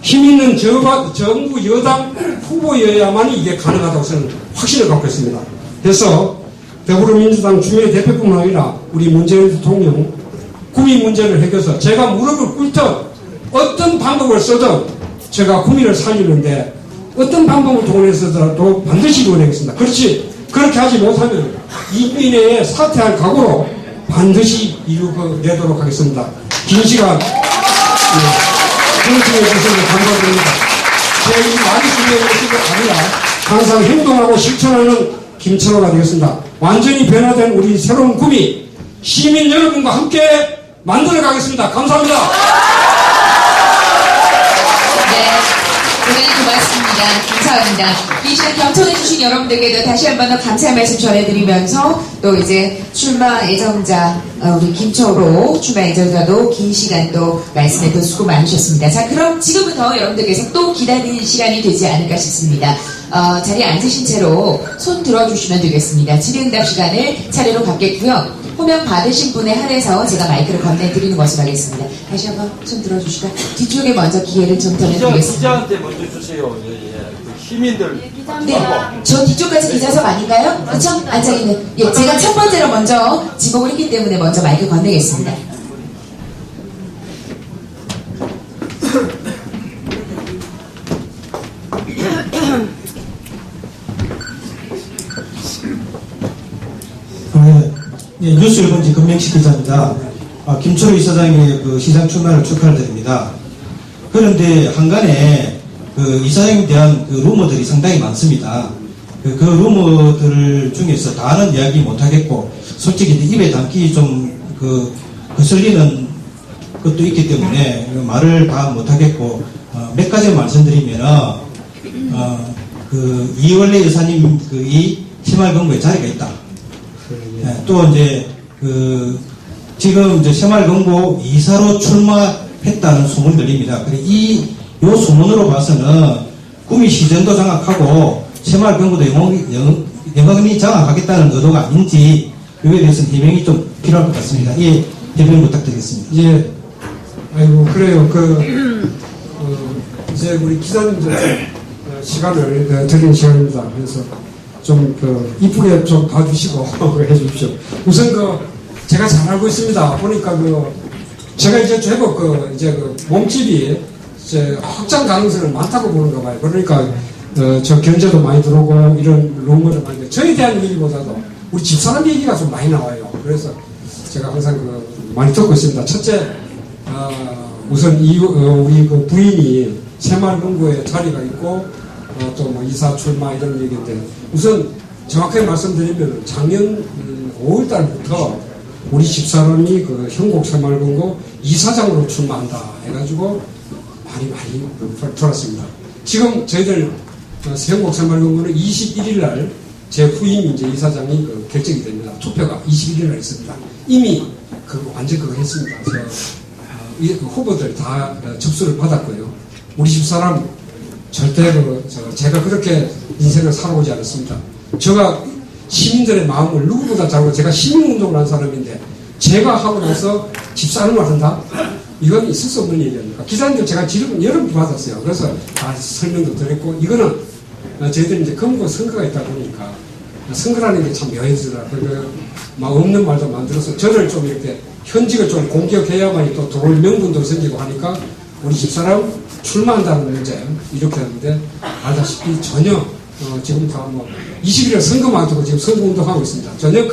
힘있는 정부 여당 후보여야만이 이게 가능하다고 저는 확신을 갖고 있습니다. 그래서 더불어민주당 주요 대표뿐만 아니라 우리 문재인 대통령 국민 문제를 해결해서 제가 무릎을 꿇든 어떤 방법을 쓰든 제가 국민을 살리는데 어떤 방법을 동원해서라도 반드시 이루어내겠습니다. 그렇게 하지 못하면 2주 이내에 사퇴할 각오로 반드시 이루어내도록 하겠습니다. 긴 시간 경청해 주셔서 감사드립니다. 제 이 말이 중요한 것이 아니라 항상 행동하고 실천하는 김철호가 되겠습니다. 완전히 변화된 우리 새로운 국민 시민 여러분과 함께 만들어 가겠습니다. 감사합니다. 대단히 고맙습니다. 감사합니다. 이 시간 경청해주신 여러분들께도 다시 한번 더 감사의 말씀 전해드리면서 또 이제 출마 예정자 우리 김철호 출마 예정자도 긴 시간 또 말씀에 또 수고 많으셨습니다. 자, 그럼 지금부터 여러분들께서 또 기다리는 시간이 되지 않을까 싶습니다. 자리에 앉으신 채로 손 들어주시면 되겠습니다. 질의응답 시간을 차례로 갖겠고요. 호명 받으신 분에 한해서 제가 마이크를 건네드리는 것으로 하겠습니다. 다시 한번 손 들어주시고 뒤쪽에 먼저 기회를 좀 전해드리겠습니다. 기자한테 먼저 주세요. 시민들. 네, 저 뒤쪽까지 기자석 아닌가요? 그렇죠? 앉아있는. 예, 제가 첫 번째로 먼저 지목을 했기 때문에 먼저 마이크 건네겠습니다. 예, 뉴스 1번지 금명식 기자입니다. 김철우 이사장의 그 시장 출마를 축하드립니다. 그런데 한간에 그 이사장에 대한 그 루머들이 상당히 많습니다. 그 루머들 중에서 다는 이야기 못하겠고, 솔직히 입에 담기 좀 거슬리는 것도 있기 때문에 말을 다 못하겠고, 몇 가지 말씀드리면은, 이원래 여사님 이 새마을금고에 자리가 있다. 네, 또 이제 지금 이제 새마을금고 이사로 출마했다는 소문이 들립니다. 그래 요 소문으로 봐서는 구미 시정도 장악하고 새마을금고도 영원히 장악하겠다는 의도가 아닌지 여기에 대해서는 해명이 좀 필요할 것 같습니다. 예, 해명 부탁드리겠습니다. 예, 아이고 그래요. 이제 우리 기자님들 시간을 드리는 시간입니다. 그래서 좀 이쁘게 좀 봐주시고 해주십시오. 우선 제가 잘 알고 있습니다. 보니까 제가 이제 제법 몸집이 이제 확장 가능성은 많다고 보는가 봐요. 그러니까 저 견제도 많이 들어오고 이런 루머를 많이 들어오고 저에 대한 얘기보다도 우리 집사람 얘기가 좀 많이 나와요. 그래서 제가 항상 많이 듣고 있습니다. 첫째, 우선 우리 부인이 새마을금고에 자리가 있고 또 뭐 이사 출마 이런 얘기인데, 우선 정확하게 말씀드리면 작년 5월달부터 우리 집사람이 현곡 새마을금고 이사장으로 출마한다 해가지고 많이 들었습니다. 지금 저희들 현곡 새마을금고는 21일날 제 후임 이제 이사장이 결정이 됩니다. 투표가 21일날 있습니다. 이미 완전 했습니다. 후보들 다 접수를 받았고요. 우리 집사람 절대 제가 그렇게 인생을 살아오지 않았습니다. 제가 시민들의 마음을 누구보다 잘 알고, 제가 시민운동을 한 사람인데 제가 하고 나서 집사람을 한다? 이건 있을 수 없는 얘기입니다. 기자님들 제가 질문 여러 번 받았어요. 그래서 다 설명도 드렸고, 이거는 저희들이 이제 금고 선거가 있다 보니까 선거라는 게 참 묘해지더라. 막 없는 말도 만들어서 저를 좀 이렇게 현직을 좀 공격해야만이 또 들어올 명분도 생기고 하니까 우리 집사람 출마한다는 문제 이렇게 하는데, 알다시피 전혀 지금 다 21일 선거만 두고 지금 선거운동하고 있습니다. 전혀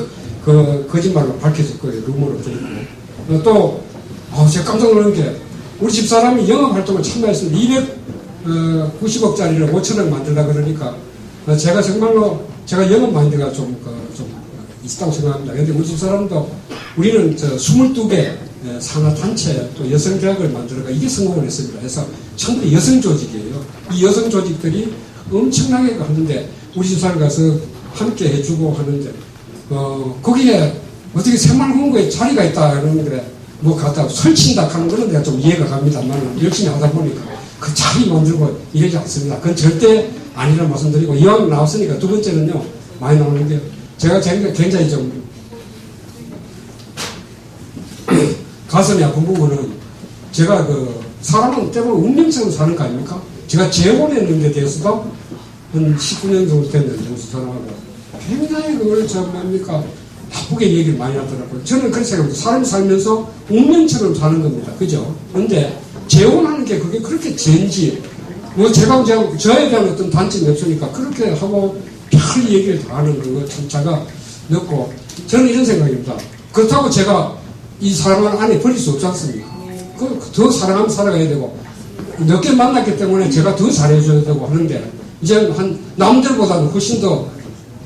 거짓말로 밝혀질 거예요. 루머로 들리고. 또 제가 깜짝 놀란 게 우리 집사람이 영업활동을 참여했습니다. 290억짜리를 5천억 만들려고 그러니까 제가 정말로 제가 영업 마인드가 좀 있다고 생각합니다. 그런데 우리 집사람도 우리는 22개 산하단체 또 여성대학을 만들어가 이게 성공을 했습니다. 그래서 전부 여성 조직이에요. 이 여성 조직들이 엄청나게 하는데 우리 집사람 가서 함께 해주고 하는데 거기에 어떻게 새마을금고에 자리가 있다 그러는데 뭐 갖다 설친다 하는 거는 내가 좀 이해가 갑니다만 열심히 하다 보니까 그 자리 만들고 이러지 않습니다. 그건 절대 아니라는 말씀드리고, 이왕 나왔으니까 두 번째는요, 많이 나오는 게 제가 굉장히 좀 가슴이 아픈 부분은 제가 사람은 때문에 운명처럼 사는 거 아닙니까? 제가 재혼했는 데 대해서도 한 19년 정도 됐는데 무슨 사람하고 굉장히 그걸 뭡니까 나쁘게 얘기를 많이 하더라고요. 저는 그렇게 생각합니다. 사람이 살면서 운명처럼 사는 겁니다. 그죠? 근데 재혼하는 게 그게 그렇게 죄인지, 제가 저에 대한 어떤 단점이 없으니까 그렇게 하고 별 얘기를 다 하는 거 참 제가 넣고, 저는 이런 생각입니다. 그렇다고 제가 이 사람을 안에 버릴 수 없지 않습니까? 더 사랑하면 살아가야 되고, 늦게 만났기 때문에 제가 더 잘해줘야 되고 하는데, 이제 남들보다는 훨씬 더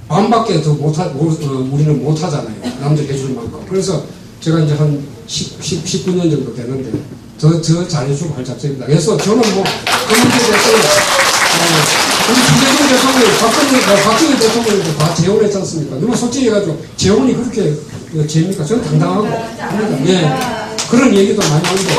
반밖에 더 우리는 못하잖아요. 남들 해줄 만큼. 그래서 제가 이제 한 19년 정도 되는데, 더 잘해주고 할 작정입니다. 그래서 저는 그런 문제에 대해서, 우리 주재경 대통령, 박정희 대통령도 다 재혼했지 않습니까? 누가 솔직히 해가지고, 재혼이 그렇게 죄입니까? 저는 당당하고 합니다. 예. 그런 얘기도 많이 하는데,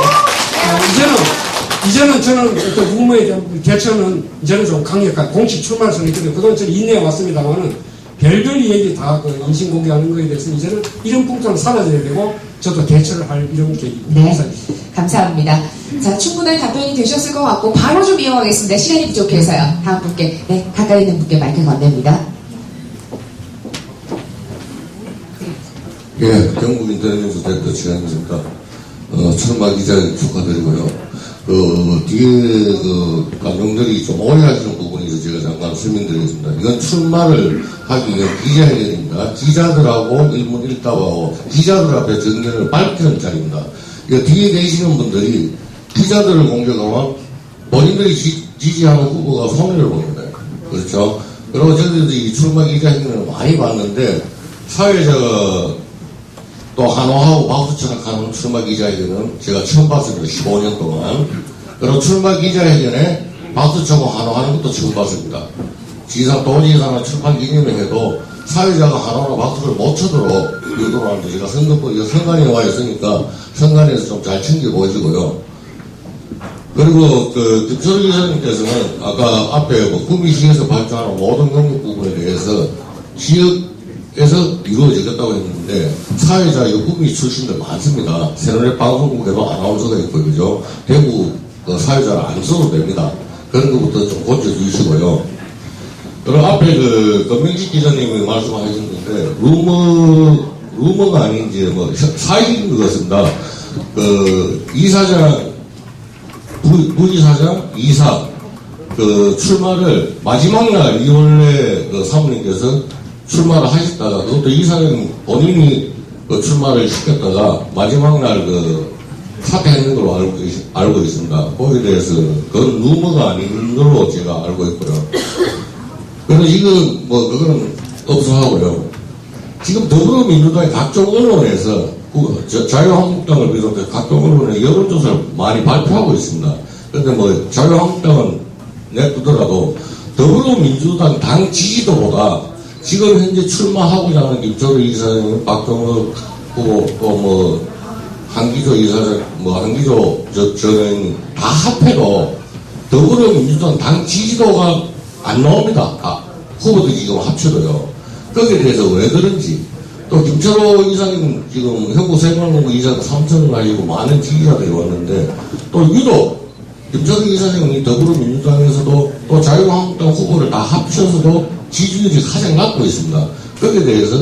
이제는 저는 어떤 후보에 대한 대처는 이제는 좀 강력한 공식 출마를 했거든요. 그동안 저는 인내해 왔습니다만은, 별별 얘기 다 인신공개하는 거에 대해서 이제는 이런 풍토는 사라져야 되고, 저도 대처를 할 이런 계획입니다. 네. 감사합니다. 자, 충분한 답변이 되셨을 것 같고, 바로 좀 이어가겠습니다. 시간이 부족해서요. 다음 분께, 네, 가까이 있는 분께 마이크 건넵니다. 예, 경북 인터넷뉴스 대표 지간입니다. 출마 기자 축하드리고요. 뒤에, 감독들이 좀 오해하시는 부분이 있어서 제가 잠깐 설명드리겠습니다. 이건 출마를 하기 위한 기자회견입니다. 기자들하고 일문일답하고 기자들 앞에 정견을 밝히는 자리입니다. 이거 뒤에 계시는 분들이 기자들을 공격하면 본인들이 지지하는 후보가 손해를 보는 거예요. 그렇죠? 그리고 저희들도 이 출마 기자회견을 많이 봤는데 사회자가 또 한호하고 박수천하는 출마 기자회견은 제가 처음 봤습니다. 15년 동안. 그리고 출마 기자회견에 박수쳐고 한호하는 것도 처음 봤습니다. 도지사나 출판 기념회에도 사회자가 한호나 박수를 못 쳐도록 유도를 하는데 제가 선관위에 와 있으니까 선관위에서 좀 잘 챙겨보시고요. 그리고 김철우 기자님께서는 아까 앞에 구미시에서 발주하는 모든 경력 부분에 대해서 지역에서 이루어지겠다고 했는데 사회자 구미 출신들 많습니다. 새누리 방송국에도 아나운서가 있고 그죠? 대구 사회자를 안 써도 됩니다. 그런 것부터 좀 고쳐주시고요. 그리고 앞에 권명식 기자님이 말씀하셨는데 루머가 아닌지 사실인 것 같습니다. 이사장 부지사장, 이사, 출마를 마지막 날 이원래 사모님께서 출마를 하셨다가 그것도 이사장 본인이 출마를 시켰다가 마지막 날 사퇴했는 걸로 알고 있습니다. 거기에 대해서 그건 루머가 아닌 걸로 제가 알고 있고요. 그래서 지금 그건 없어하고요. 지금 더불어민주당의 각종 언론에서 자유한국당을 비롯해 각종 언론에 여론조사를 많이 발표하고 있습니다. 그런데 자유한국당은 내두더라도 더불어민주당 당 지지도보다 지금 현재 출마하고자 하는 김철우 이사장, 박정우 후보, 또 한기조 이사장, 한기조 저는 다 합해도 더불어민주당 당 지지도가 안 나옵니다. 후보들이 지금 합쳐도요. 거기에 대해서 왜 그런지. 또 김철호 이사님 지금 현구생활본부 이사가 3천을 가지고 많은 지지자들이 왔는데 또 유독 김철호 이사님이 더불어민주당에서도 또 자유한국당 후보를 다 합쳐서도 지지율이 가장 낮고 있습니다. 거기에 대해서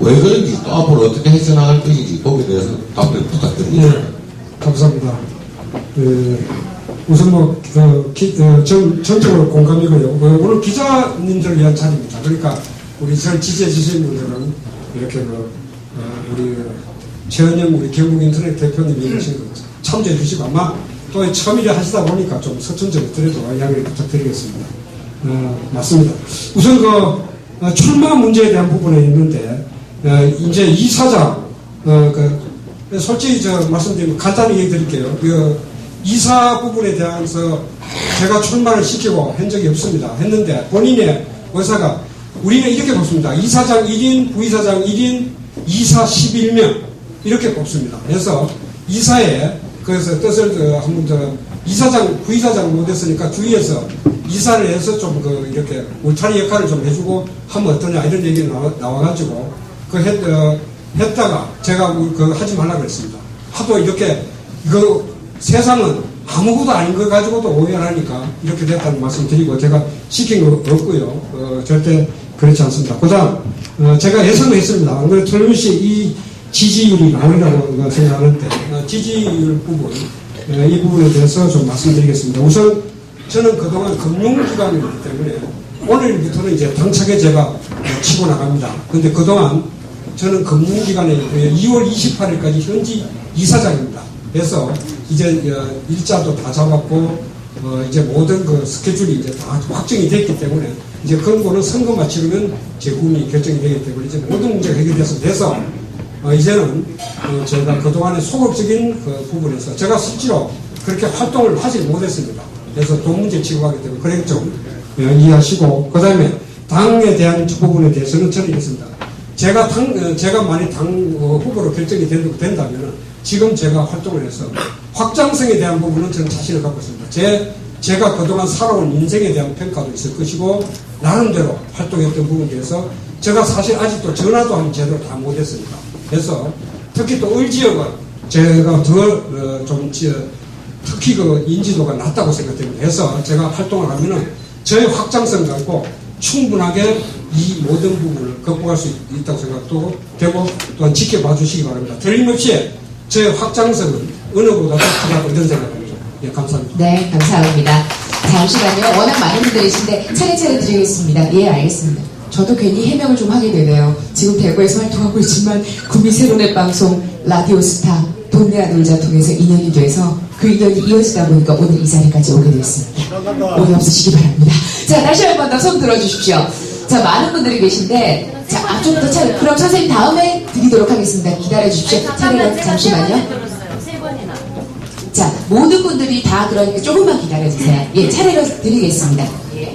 왜 그런지 또 앞으로 어떻게 해쳐나갈 것인지 거기에 대해서 답변 부탁드립니다. 네, 감사합니다. 우선 전적으로 공감이고요. 오늘 기자님들을 위한 자리입니다. 그러니까 우리 절 지지해 주시는 분들은 이렇게 우리 최은영 우리 경북인터넷 대표님이 이러신 거 참조해 주시고 아마 또 처음이라 하시다 보니까 좀 서천적으로 드려도 양해를 부탁드리겠습니다. 맞습니다. 우선 출마 문제에 대한 부분에 있는데 이제 이사장 솔직히 말씀드리면 간단히 얘기 드릴게요. 이사 부분에 대해서 제가 출마를 시키고 한 적이 없습니다. 했는데 본인의 의사가 우리는 이렇게 뽑습니다. 이사장 1인, 부이사장 1인, 이사 11명 이렇게 뽑습니다. 그래서 이사의 그래서 뜻을 한번 이사장, 부이사장 못했으니까 주위에서 이사를 해서 좀 이렇게 울타리 역할을 좀 해주고 하면 어떠냐 이런 얘기가 나와가지고 했다가 제가 하지 말라 그랬습니다. 하도 이렇게 세상은 아무것도 아닌 거 가지고도 오해를 하니까 이렇게 됐다는 말씀 드리고 제가 시킨 거 없고요. 절대 그렇지 않습니다. 그 다음 제가 예상을 했습니다. 안 그래도 틀림없이 이 지지율이 나오리라고 생각하는데 지지율 부분 이 부분에 대해서 좀 말씀드리겠습니다. 우선 저는 그동안 금융기관이기 때문에 오늘부터는 이제 당차게 제가 치고 나갑니다. 근데 그동안 저는 금융기관에 2월 28일까지 현지 이사장입니다. 그래서 이제 일자도 다 잡았고 이제 모든 스케줄이 이제 다 확정이 됐기 때문에 이제 그거는 선거만 치르면 제 꿈이 결정이 되기 때문에 이제 모든 문제가 해결돼서 이제는 제가 그동안의 소극적인 부분에서 제가 실제로 그렇게 활동을 하지 못했습니다. 그래서 돈 문제 치고하기 때문에 그래 좀 이해하시고 그 다음에 당에 대한 부분에 대해서는 저는 이렇습니다. 제가 만약 당 후보로 결정이 된다면 지금 제가 활동을 해서 확장성에 대한 부분은 저는 자신을 갖고 있습니다. 제가 그동안 살아온 인생에 대한 평가도 있을 것이고 나름대로 활동했던 부분에 대해서 제가 사실 아직도 전화도 한 제대로 다 못했습니다. 그래서 특히 또 을지역은 제가 특히 인지도가 낮다고 생각됩니다. 그래서 제가 활동을 하면은 저의 확장성 갖고 충분하게 이 모든 부분을 극복할 수 있다고 생각도 되고 또한 지켜봐 주시기 바랍니다. 틀림없이 저의 확장성은 어느 보다도 크다고 이런 생각합니다. 예, 감사합니다. 네, 감사합니다. 잠시만요. 워낙 많은 분들이신데 차례차례 드리겠습니다. 예, 알겠습니다. 저도 괜히 해명을 좀 하게 되네요. 지금 대구에서 활동하고 있지만 구미 세로넷 방송 라디오스타 동네와 놀자 통해서 인연이 돼서 그 인연이 이어지다 보니까 오늘 이 자리까지 오게 됐습니다. 오해 없으시기 바랍니다. 자, 다시 한 번 더 손 들어주십시오. 자, 많은 분들이 계신데 자, 좀 더 차례. 그럼 선생님 다음에 드리도록 하겠습니다. 기다려주십시오. 차례가 잠시만요. 자, 모든 분들이 다 그러니까 조금만 기다려주세요. 예, 차례를 드리겠습니다. 예.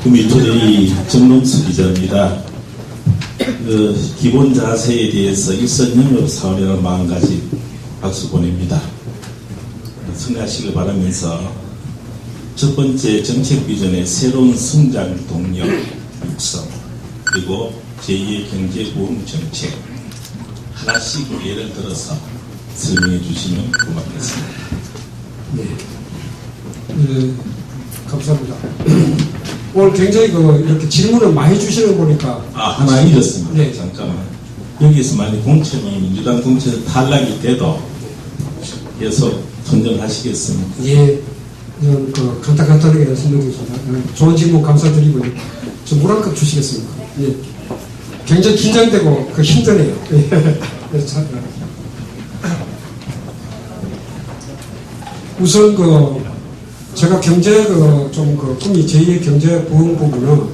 구미투데이 정롱수 기자입니다. 기본 자세에 대해서 일선 영업 사원이라는 마음가짐 박수 보냅니다. 승리하시길 바라면서 첫 번째 정책 비전의 새로운 성장 동력 육성 그리고 제2의 경제보험 정책 하나씩 예를 들어서 설명해 주시면 고맙겠습니다. 네. 네, 감사합니다. 오늘 굉장히 이렇게 질문을 많이 주시는 거 보니까. 하나 잊었습니다. 네. 잠깐만. 여기서 만약 공천이 민주당 공천에서 탈락이 돼도 계속 선정하시겠습니까? 예. 간단하게 설명드리겠습니다. 좋은 질문 감사드리고요. 좀 물 한 컵 주시겠습니까? 예. 굉장히 긴장되고 힘드네요. 그래서 우선 제가 경제 꿈이 제2의 경제보험 부분은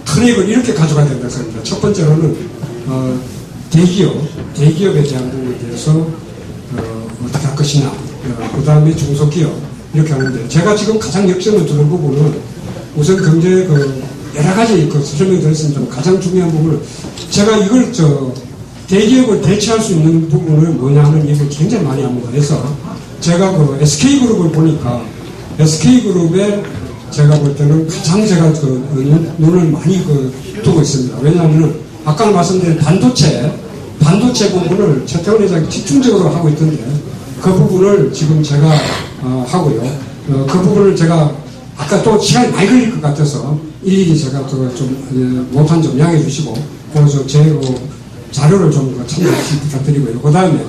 트랙을 이렇게 가져가야 된다고 생각합니다. 첫 번째로는 대기업에 대한 부분에 대해서 어떻게 할 것이냐, 그 다음에 중소기업 이렇게 하는데 제가 지금 가장 역점을 두는 부분은 우선 경제 여러 가지 설명을 드렸습니다만 가장 중요한 부분은 제가 이걸 대기업을 대체할 수 있는 부분을 뭐냐 하는 얘기를 굉장히 많이 합니다. 그래서 제가 SK그룹을 보니까 SK그룹에 제가 볼 때는 가장 제가 눈을 많이 두고 있습니다. 왜냐하면 아까 말씀드린 반도체 부분을 최태원 회장이 집중적으로 하고 있던데 그 부분을 지금 제가 하고요. 그 부분을 제가 아까 또 시간이 많이 걸릴 것 같아서 일일이 제가 좀 못한 점 양해해 주시고 그래서 제 자료를 좀 참조하시기 부탁드리고요. 그 다음에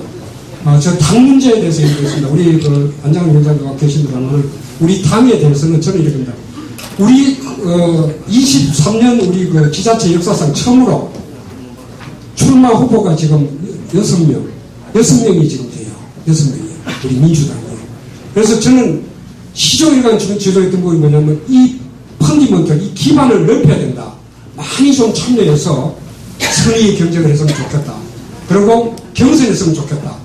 저 당 문제에 대해서 얘기했습니다. 우리 안장훈 위원장과 계십니다만 우리 당에 대해서는 저는 이렇게 합니다. 우리 23년 우리 지자체 역사상 처음으로 출마 후보가 지금 6명이 지금 돼요. 6명이에요. 우리 민주당이에요. 그래서 저는 시종일관 지금 지도했던 부분이 뭐냐면 이 펀디먼트, 이 기반을 넓혀야 된다. 많이 좀 참여해서 선의의 경쟁을 했으면 좋겠다. 그리고 경선했으면 좋겠다.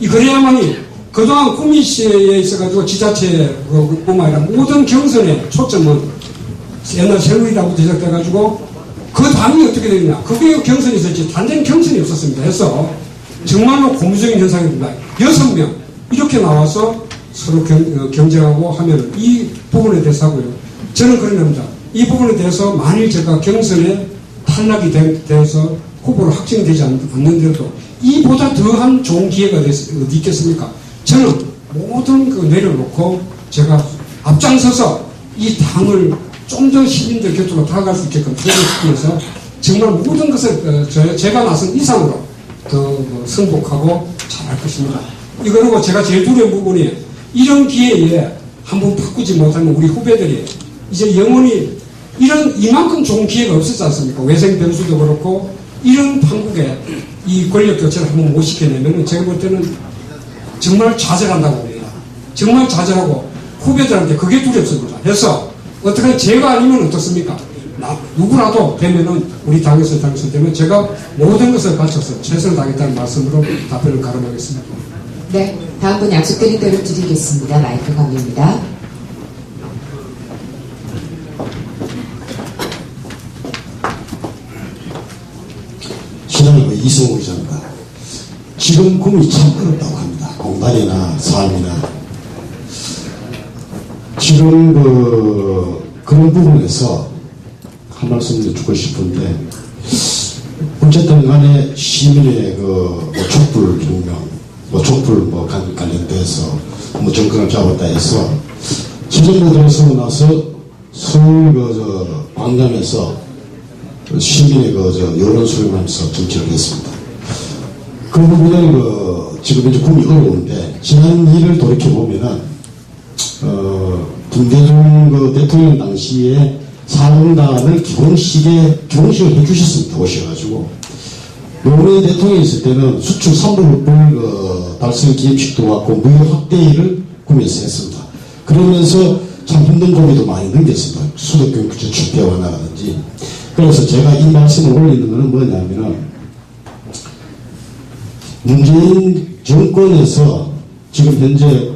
그래야만이 그동안 구미시에 있어가지고 지자체 뿐만 아니라 모든 경선의 초점은 옛날 새누리당부터 시작돼가지고 그 다음이 어떻게 되느냐. 그게 경선이 있었지 단전 경선이 없었습니다. 그래서 정말로 고무적인 현상입니다. 6명 이렇게 나와서 서로 경쟁하고 하면 이 부분에 대해서 하고요. 저는 그런 겁니다. 이 부분에 대해서 만일 제가 경선에 탈락이 돼서 후보로 확정되지 않는데도 이보다 더한 좋은 기회가 어디 있겠습니까? 저는 모든 내려놓고 제가 앞장서서 이 당을 좀 더 시민들 곁으로 다가갈 수 있게끔推動시키면서 정말 모든 것을 제가 나선 이상으로 더 승복하고 잘할 것입니다. 그리고 제가 제일 두려운 부분이 이런 기회에 한번 바꾸지 못하면 우리 후배들이 이제 영원히 이만큼 좋은 기회가 없었지 않습니까? 외생 변수도 그렇고 이런 판국에 이 권력 교체를 한번 못 시켜내면 제가 볼 때는 정말 좌절한다고 봅니다. 정말 좌절하고 후배들한테 그게 두렵습니다. 그래서 어떻게 제가 아니면 어떻습니까? 누구라도 되면은 우리 당에서 되면 제가 모든 것을 바쳐서 최선을 다하겠다는 말씀으로 답변을 가름하겠습니다. 네, 다음 분 약속드린 대로 드리겠습니다. 마이크 감사합니다. 시장님 이승우 기자입니다. 지금 구미 참 어렵다고 합니다. 공단이나 삶이나 지금 그런 부분에서 한 말씀 듣고 싶은데 어쨌든 간에 시민의 촛불 혁명 촛불 관련돼서 정권을 잡았다 해서 지정부 들어서고 나서 서울 광장에서 시민의 여론 수렴하면서 정치를 했습니다. 그 부분을 지금 이제 구미 어려운데 지난 일을 돌이켜 보면은 김대중 대통령 당시에 사공단을 기본식을 해주셨습니다. 오셔가지고 노무현 대통령이 있을 때는 수출 3불 달성 기획식도 왔고 무역 확대를 구미에서 했습니다. 그러면서 참 힘든 고비도 많이 넘겼습니다. 수도권 저축 대화나라든지. 그래서 제가 이 말씀을 올리는 것은 뭐냐면은 문재인 정권에서 지금 현재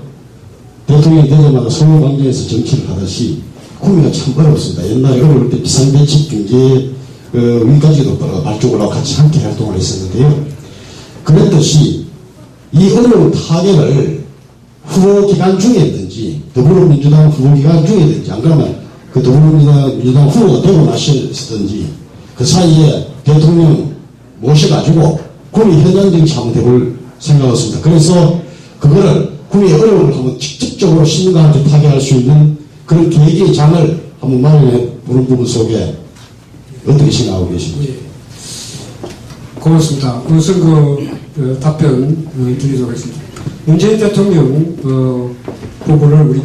대통령이 되자마자 서울광장에서 정치를 하듯이 구미가 참 어렵습니다. 옛날에 어려울 때 비상대책 경제 위까지도 발족을 같이 함께 활동을 했었는데요. 그랬듯이 이 어려운 타격을 후보 기간 중에든지 더불어민주당 후보 기간 중에든지 안 그러면 그 더불어민주당 후보가 되고 나셨든지 그 사이에 대통령 모셔가지고 구미 현장 정치 한번 해볼 생각이었습니다. 그래서 그거를 구미의 어려움을 한번 직접적으로 시민들한테 타격할 수 있는 그런 계기의 장을 한번 마련해 보는 부분 속에 어떻게 생각하고 계십니까? 예. 고맙습니다. 우선 답변 드리도록 하겠습니다. 문재인 대통령 부분을 우리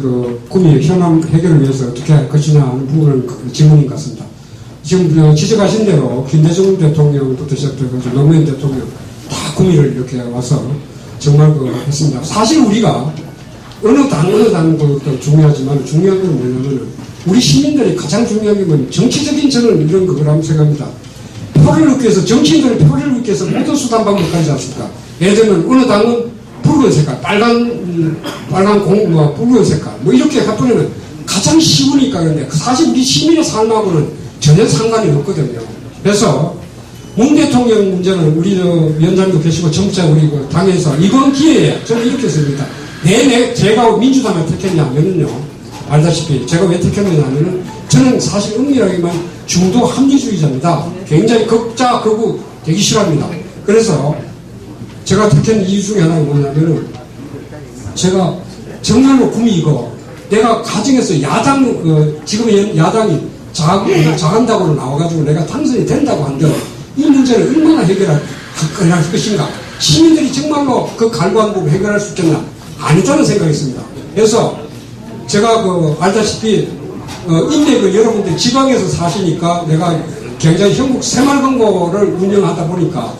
구미 현안 해결을 위해서 어떻게 할 것이냐 하는 부분은 질문인 것 같습니다. 지금 지적하신 대로 김대중 대통령부터 시작해서 노무현 대통령 다 구미를 이렇게 와서 정말 했습니다. 사실 우리가 어느 당도 중요하지만 중요한 건 뭐냐면 우리 시민들이 가장 중요한 게 뭐냐면 정치적인 저는 이런 거라고 생각합니다. 표를 넣기 위해서 정치인들이 표를 넣기 위해서 모든 수단 방법 가지 않습니까? 예를 들면 어느 당은 붉은 색깔, 빨간 붉은 색깔 뭐 이렇게 해보면 가장 쉬우니까. 그런데 사실 우리 시민의 삶하고는 전혀 상관이 없거든요. 그래서 문 대통령 문제는 우리 위원장도 계시고 정치자 우리 당에서 이번 기회에 저는 이렇게 씁니다. 제가 민주당을 택했냐면은요, 알다시피 제가 왜 택했느냐면은 저는 사실 은밀하게만 중도 합리주의자입니다. 굉장히 극자 극우 되기 싫어합니다. 그래서 제가 택한 이유 중에 하나가 뭐냐면은 제가 정말로 구미 이거 내가 가정에서 지금 야당이 자한다고 나와가지고 내가 당선이 된다고 한들 이 문제를 얼마나 해결할 것인가, 시민들이 정말로 그 갈구한 부분 해결할 수 있겠나, 아니다는 생각이 있습니다. 그래서 제가 알다시피 인맥을 여러분들 지방에서 사시니까 내가 굉장히 전국 새마을금고를 운영하다 보니까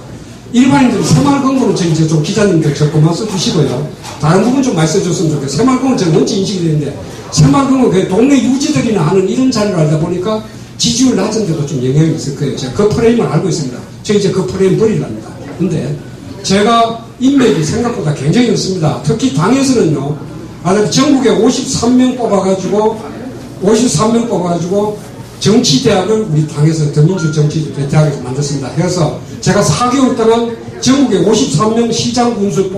일반인들이 새마을금고는 이제 좀 기자님들 조금만 써주시고요. 다른 부분 좀 많이 써줬으면 좋겠어요. 새마을금고는 제가 먼저 인식이 되는데 새마을금고는 그 동네 유지들이나 하는 이런 자리를 알다 보니까 지지율 낮은데도 좀 영향이 있을 거예요. 제가 그 프레임을 알고 있습니다. 저 이제 그 프레임 버리랍니다. 근데 제가 인맥이 생각보다 굉장히 없습니다. 특히 당에서는요, 전국에 53명 뽑아가지고 정치대학을 우리 당에서 더민주정치대학에서 만들었습니다. 그래서 제가 4개월 동안 전국에 53명 시장 군수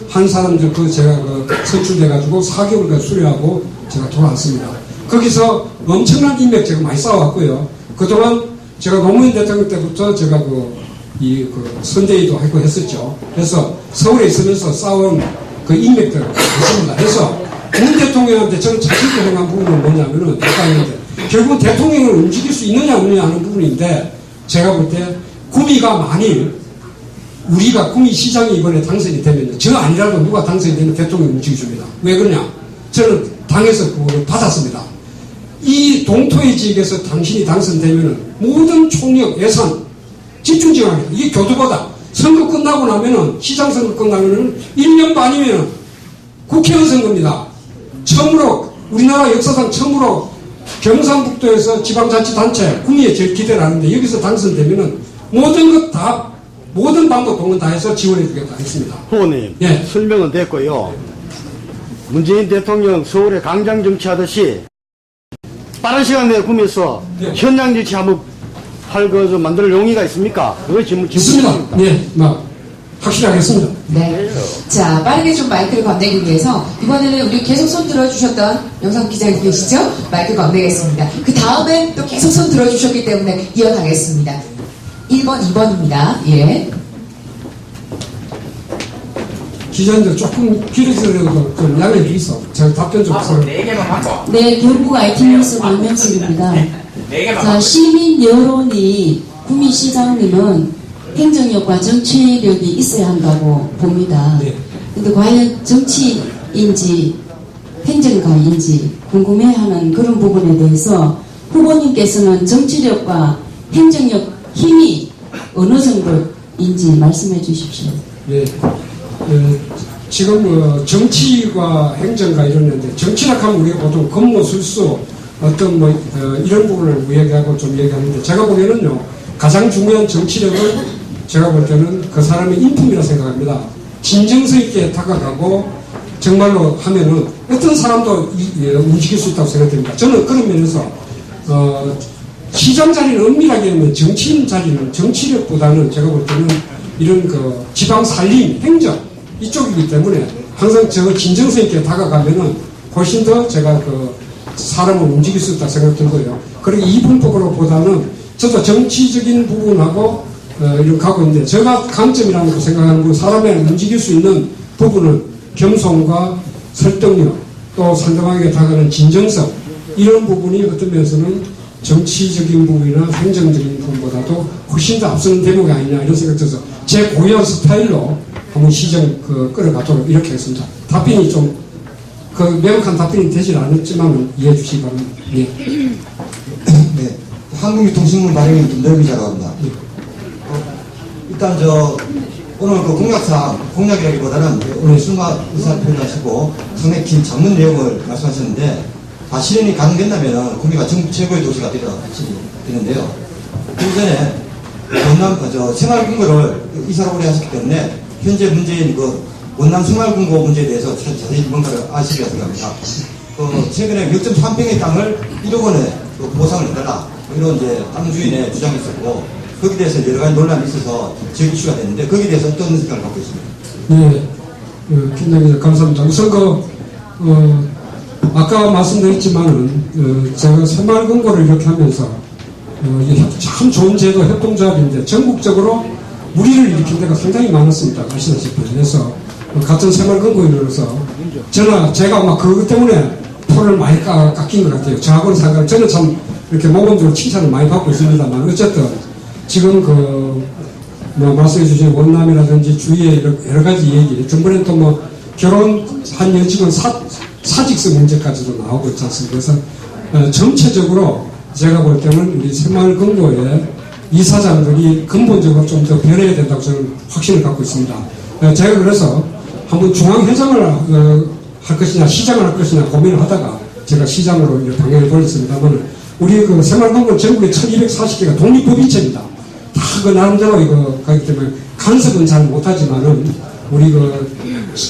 한 사람들 제가 선출돼가지고 4개월간 수료하고 제가 돌아왔습니다. 거기서 엄청난 인맥 제가 많이 쌓아왔고요. 그동안 제가 노무현 대통령 때부터 제가 선대위도 하고 했었죠. 그래서 서울에 있으면서 쌓아온 그 인맥들을 했습니다. 그래서 문 대통령한테 저는 자신있게 생각한 부분은 뭐냐면은 결국 대통령을 움직일 수 있느냐 없느냐 하는 부분인데, 제가 볼 때 구미가 만일 우리가 구미 시장이 이번에 당선이 되면 저 아니라도 누가 당선이 되면 대통령 움직여줍니다. 왜 그러냐? 저는 당에서 그걸 받았습니다. 이 동토의 지역에서 당신이 당선되면은 모든 총력 예산 집중 지원합니다. 이게 교두보다 선거 끝나고 나면은, 시장 선거 끝나면은 1년 반이면은 국회의원 선거입니다. 처음으로 우리나라 역사상 처음으로 경상북도에서 지방자치단체 구미에 제일 기대를 하는데 여기서 당선되면은 모든 방법 동원 다 해서 지원해 주겠다 했습니다. 후보님, 예. 설명은 됐고요. 문재인 대통령 서울에 강장 정치하듯이 빠른 시간 내에 구미에서 예. 현장 정치 한번 만들 용의가 있습니까? 그거 있습니다. 네, 확실히 하겠습니다. 네. 자, 빠르게 좀 마이크를 건네기 위해서 이번에는 우리 계속 손 들어주셨던 영상 기자님 계시죠? 마이크 건네겠습니다. 그 다음에 또 계속 손 들어주셨기 때문에 이어가겠습니다. 1번, 2번입니다. 예. 기자님들 조금 길어지더라도 좀 양해해 주세요. 제가 답변 좀 하세요. 네, 경북 IT뉴스 문명식입니다. 자, 시민 여론이 구미시장님은 행정력과 정치력이 있어야 한다고 봅니다. 네. 근데 과연 정치인지 행정가인지 궁금해하는 그런 부분에 대해서 후보님께서는 정치력과 행정력 힘이 어느 정도인지 말씀해 주십시오. 예. 지금 정치가 행정가 이러는데 정치력 하면 우리가 보통 검노술수 어떤 이런 부분을 얘기하고 좀 얘기하는데 제가 보기에는요 가장 중요한 정치력은 제가 볼 때는 그 사람의 인품이라 생각합니다. 진정성 있게 다가가고 정말로 하면은 어떤 사람도 움직일 수 있다고 생각됩니다. 저는 그런 면에서 시장 자리는 엄밀하게 하면 정치인 자리는 정치력보다는 제가 볼 때는 이런 그 지방 살림, 행정 이쪽이기 때문에 항상 저 진정성 있게 다가가면은 훨씬 더 제가 그 사람을 움직일 수 있다 생각 들고요. 그리고 이분법으로 보다는 저도 정치적인 부분하고 이렇게 가고 있는데 제가 강점이라고 생각하는 건 사람을 움직일 수 있는 부분은 겸손과 설득력 또 상대방에게 다가가는 진정성 이런 부분이 어떤 면에서는 정치적인 부분이나 행정적인 부분보다도 훨씬 더 앞서는 대목이 아니냐 이런 생각 들어서 제 고유한 스타일로 한번 시정 끌어가도록 이렇게 하겠습니다. 답변이 좀 명확한 답변이 되질 않았지만 이해해 주시기 바랍니다. 예. 네. 한국유통신문 발행인 김덕희 기자라고 합니다. 일단 오늘 그 공약이라기보다는 오늘 순간 의사를 표현하시고 상당히 긴 장문 내용을 말씀하셨는데 다 실현이 가능된다면 구미가 전국 최고의 도시가 되는데요. 그 전에 원남 생활근거를 이사를 오래 하셨기 때문에 현재 문제인 그 원남 생활근거 문제에 대해서 자세히 뭔가를 아시리라 생각합니다. 최근에 6.3평의 땅을 1억 원에 보상을 해달라 이런 이제 땅 주인의 주장이 있었고 거기에 대해서 여러 가지 논란이 있어서 지금 이슈가 됐는데 거기에 대해서 어떤 생각을 갖고 있습니까? 네, 김 기자 감사합니다. 우선 아까 말씀드렸지만은 제가 새마을금고를 이렇게 하면서 참 좋은 제도 협동조합인데 전국적으로 무리를 일으킨 데가 상당히 많았습니다. 아시다시피. 그래서 같은 새마을금고인으로서 제가 아마 그것 때문에 표를 많이 깎인 것 같아요. 저하고는 상관없이 저는 참 이렇게 모범적으로 칭찬을 많이 받고 있습니다만 어쨌든 지금 말씀해 주신 원남이라든지 주위의 여러 가지 얘기 전번에 또 결혼한 여직원 사직서 문제까지도 나오고 있지 않습니까? 그래서 전체적으로 제가 볼 때는 우리 새마을금고의 이사장들이 근본적으로 좀 더 변해야 된다고 저는 확신을 갖고 있습니다. 제가 그래서 한번 중앙회장을 할 것이냐 시장을 할 것이냐 고민을 하다가 제가 시장으로 이제 방향을 돌렸습니다만 우리 그 새마을금고 전국에 1240개가 독립법인체입니다. 다 그 나름대로 이거 가기 때문에 간섭은 잘 못하지만은 우리 그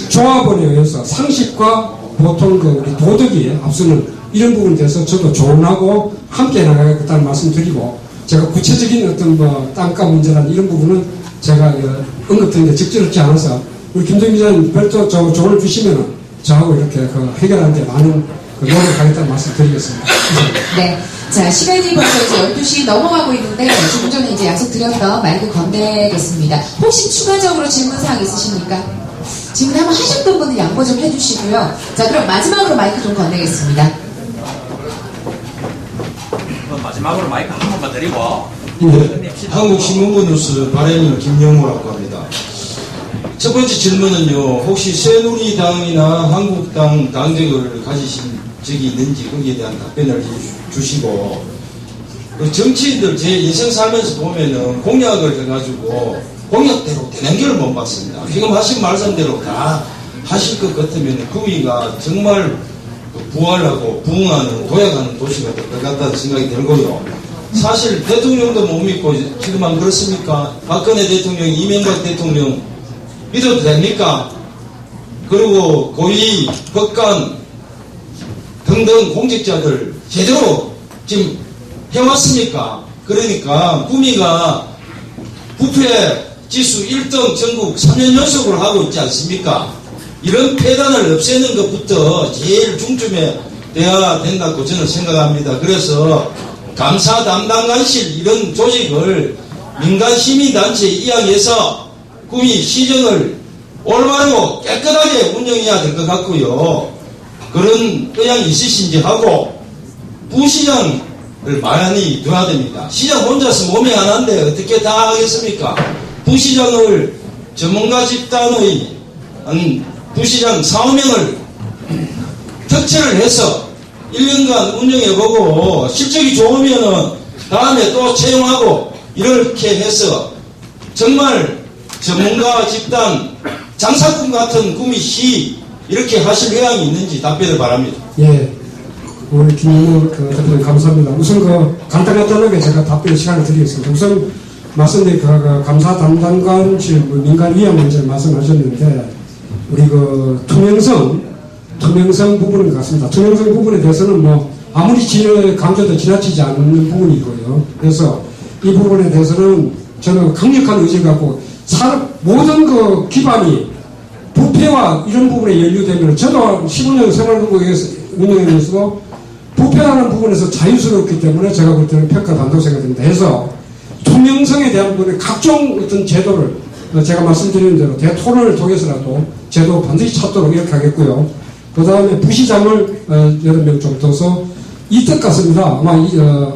조합원에 의해서 상식과 보통 우리 도덕이 앞서는 이런 부분에 대해서 저도 조언하고 함께 나가겠다는 말씀 드리고 제가 구체적인 어떤 땅값 문제라는 이런 부분은 제가 언급드린 게 적절하지 않아서 우리 김정희 기자님 별도 조언을 주시면은 저하고 이렇게 해결하는 데 많은 노력하겠다는 말씀 드리겠습니다. 네. 자, 시간이 벌써 이제 12시 넘어가고 있는데 조금 전에 이제 약속드렸던 마이크 건네겠습니다. 혹시 추가적으로 질문사항 있으십니까? 질문 한번 하셨던 분은 양보 좀 해주시고요. 자, 그럼 마지막으로 마이크 좀 건네겠습니다. 마지막으로 마이크 한 번만 드리고. 네. 한국신문고뉴스 발행인 김영호라고 합니다. 첫 번째 질문은요, 혹시 새누리당이나 한국당 당적을 가지신 적이 있는지 거기에 대한 답변을 주시고, 정치인들 제 인생 살면서 보면은 공약을 해가지고 공약대로 되는 걸 못 봤습니다. 지금 하신 말씀대로 다 하실 것 같으면 구미가 정말 부활하고 부흥하는 도약하는 도시가 될 것 같다는 생각이 들고요. 사실 대통령도 못 믿고 지금 안 그렇습니까? 박근혜 대통령, 이명박 대통령 믿어도 됩니까? 그리고 고위, 법관 등등 공직자들 제대로 지금 해왔습니까? 그러니까 구미가 부패 지수 1등 전국 3년 연속으로 하고 있지 않습니까? 이런 폐단을 없애는 것부터 제일 중점에 돼야 된다고 저는 생각합니다. 그래서 감사 담당관실 이런 조직을 민간 시민단체에 이양해서 구미 시정을 올바르고 깨끗하게 운영해야 될 것 같고요. 그런 의향이 있으신지 하고 부시장을 많이 둬야 됩니다. 시장 혼자서 몸이 안 한데 어떻게 다 하겠습니까? 부시장을 전문가 집단의 부시장 4~5명을 특채를 해서 1년간 운영해보고 실적이 좋으면은 다음에 또 채용하고 이렇게 해서 정말 전문가 집단 장사꾼 같은 구미시 이렇게 하실 의향이 있는지 답변을 바랍니다. 예. 우리 김영우 대표님 감사합니다. 우선 간단하게 제가 답변 시간을 드리겠습니다. 우선 말씀드린 감사 담당관실 민간위원 문제 말씀하셨는데 우리 투명성 부분인 것 같습니다. 투명성 부분에 대해서는 아무리 강조도 지나치지 않는 부분이고요. 그래서 이 부분에 대해서는 저는 강력한 의지를 갖고 모든 기반이 부패와 이런 부분에 연루되면 저도 15년 생활공고에서 운영하면서도 부패라는 부분에서 자유스럽기 때문에 제가 볼 때는 평가를 받는다고 생각됩니다. 해서 투명성에 대한 부분에 각종 어떤 제도를 제가 말씀드리는 대로 대토론을 통해서라도 제도 반드시 찾도록 이렇게 하겠고요. 그 다음에 부시장을 여러 명 좀 둬서 이 뜻 같습니다. 아마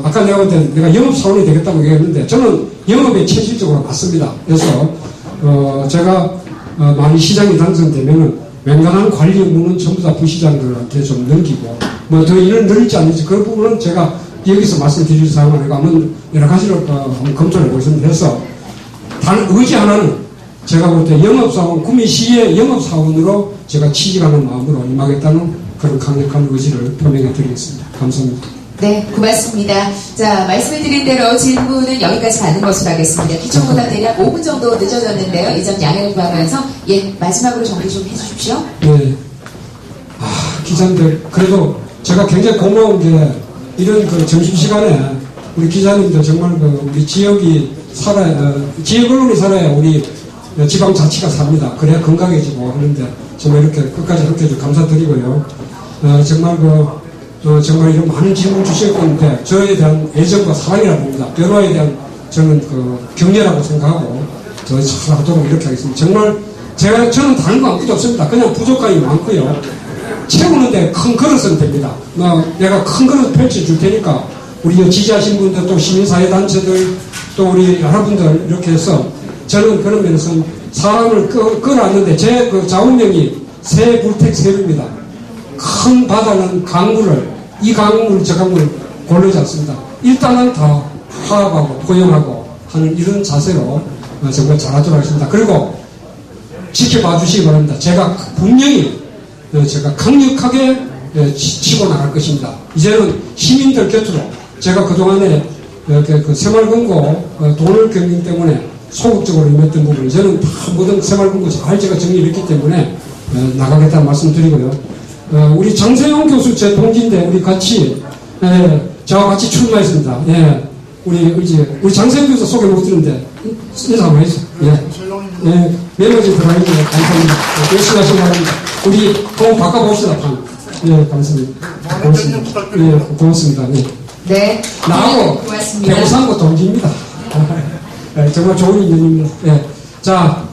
아까 내가 볼 때는 내가 영업사원이 되겠다고 얘기했는데 저는 영업에 체질적으로 맞습니다. 그래서 제가 만약 시장이 당선되면은 맹간한 관리 업무는 전부 다 부시장들한테 좀 넘기고 더 일을 늘릴지 않는지 그 부분은 제가 여기서 말씀드릴 사항은 아니고 한번 여러 가지로 한번 검토를 해보겠습니다. 해서 단 의지 하나는 제가 볼 때 영업사원, 구미시의 영업사원으로 제가 취직하는 마음으로 임하겠다는 그런 강력한 의지를 표명해 드리겠습니다. 감사합니다. 네, 고맙습니다. 자, 말씀을 드린 대로 질문은 여기까지 받는 것으로 하겠습니다. 기초보다 대략 5분 정도 늦어졌는데요. 이 점 양해를 구하면서 마지막으로 정리 좀 해주십시오. 네. 기자님들 그래도 제가 굉장히 고마운 게 이런 점심시간에 우리 기자님들 정말 우리 지역이 지역 언론이 살아야 우리 지방자치가 삽니다. 그래야 건강해지고 하는데 정말 이렇게 끝까지 함께 해주셔서 감사드리고요. 정말 이런 많은 질문 주실 건데 저에 대한 애정과 사랑이라고 봅니다. 변호사에 대한 저는 격려라고 생각하고 더 잘하도록 이렇게 하겠습니다. 정말 저는 다른 거 아무것도 없습니다. 그냥 부족함이 많고요. 채우는데 큰 그릇은 됩니다. 내가 큰 그릇 펼쳐줄 테니까 우리 지지하신 분들 또 시민사회단체들 또 우리 여러분들 이렇게 해서 저는 그런 면에서 사람을 끌어안는데 제 좌우명이 새불택새입니다. 큰 바다는 이 강물을 저 강물을 고르지 않습니다. 일단은 다 화합하고 포용하고 하는 이런 자세로 정말 잘하도록 하겠습니다. 그리고 지켜봐 주시기 바랍니다. 제가 분명히 제가 강력하게 치고 나갈 것입니다. 이제는 시민들 곁으로 제가 그동안에 새마을금고 돈을 경영 때문에 소극적으로 임했던 부분 저는 다 모든 새마을금고 잘 제가 정리를 했기 때문에 나가겠다는 말씀 드리고요. 우리 장세용 교수 제 동기인데 우리 같이 저와 같이 출마했습니다. 예, 우리 장세용 교수 소개 못 드렸는데 인사 한번 해주세요. 예, 매너지 들어가있네요. 감사합니다. 열심히 하시기 바랍니다. 우리 돈 바꿔봅시다. 예, 감사합니다. 고맙습니다. 예, 고맙습니다. 예. 네, 나하고 고맙습니다. 배우상고 동기입니다. 네, 정말 좋은 인연입니다. 예. 자,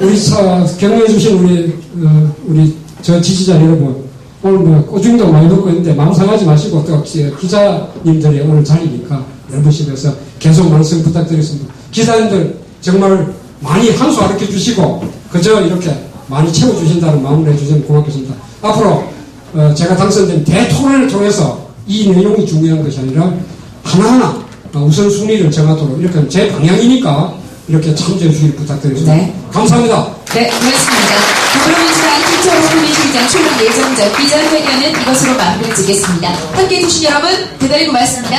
우리 격려해주신 우리 저 지지자 여러분, 오늘 꼬중도 많이 넣고 있는데 마음 상하지 마시고 또 기자님들의 오늘 자리니까 여러분께서 계속 말씀 부탁드리겠습니다. 기자님들 정말 많이 한 수 가르쳐 주시고 그저 이렇게 많이 채워주신다는 마음으로 해주시면 고맙겠습니다. 앞으로 제가 당선된 대토론을 통해서 이 내용이 중요한 것이 아니라 하나하나 우선순위를 정하도록 이렇게 제 방향이니까 이렇게 참조해 주시길 부탁드리겠습니다. 네. 감사합니다. 네, 고맙습니다. 더불어민주당 김철호 구미시장 출마 예정자 기자회견은 이것으로 마무리 짓겠습니다. 함께해 주신 여러분 대단히 고맙습니다.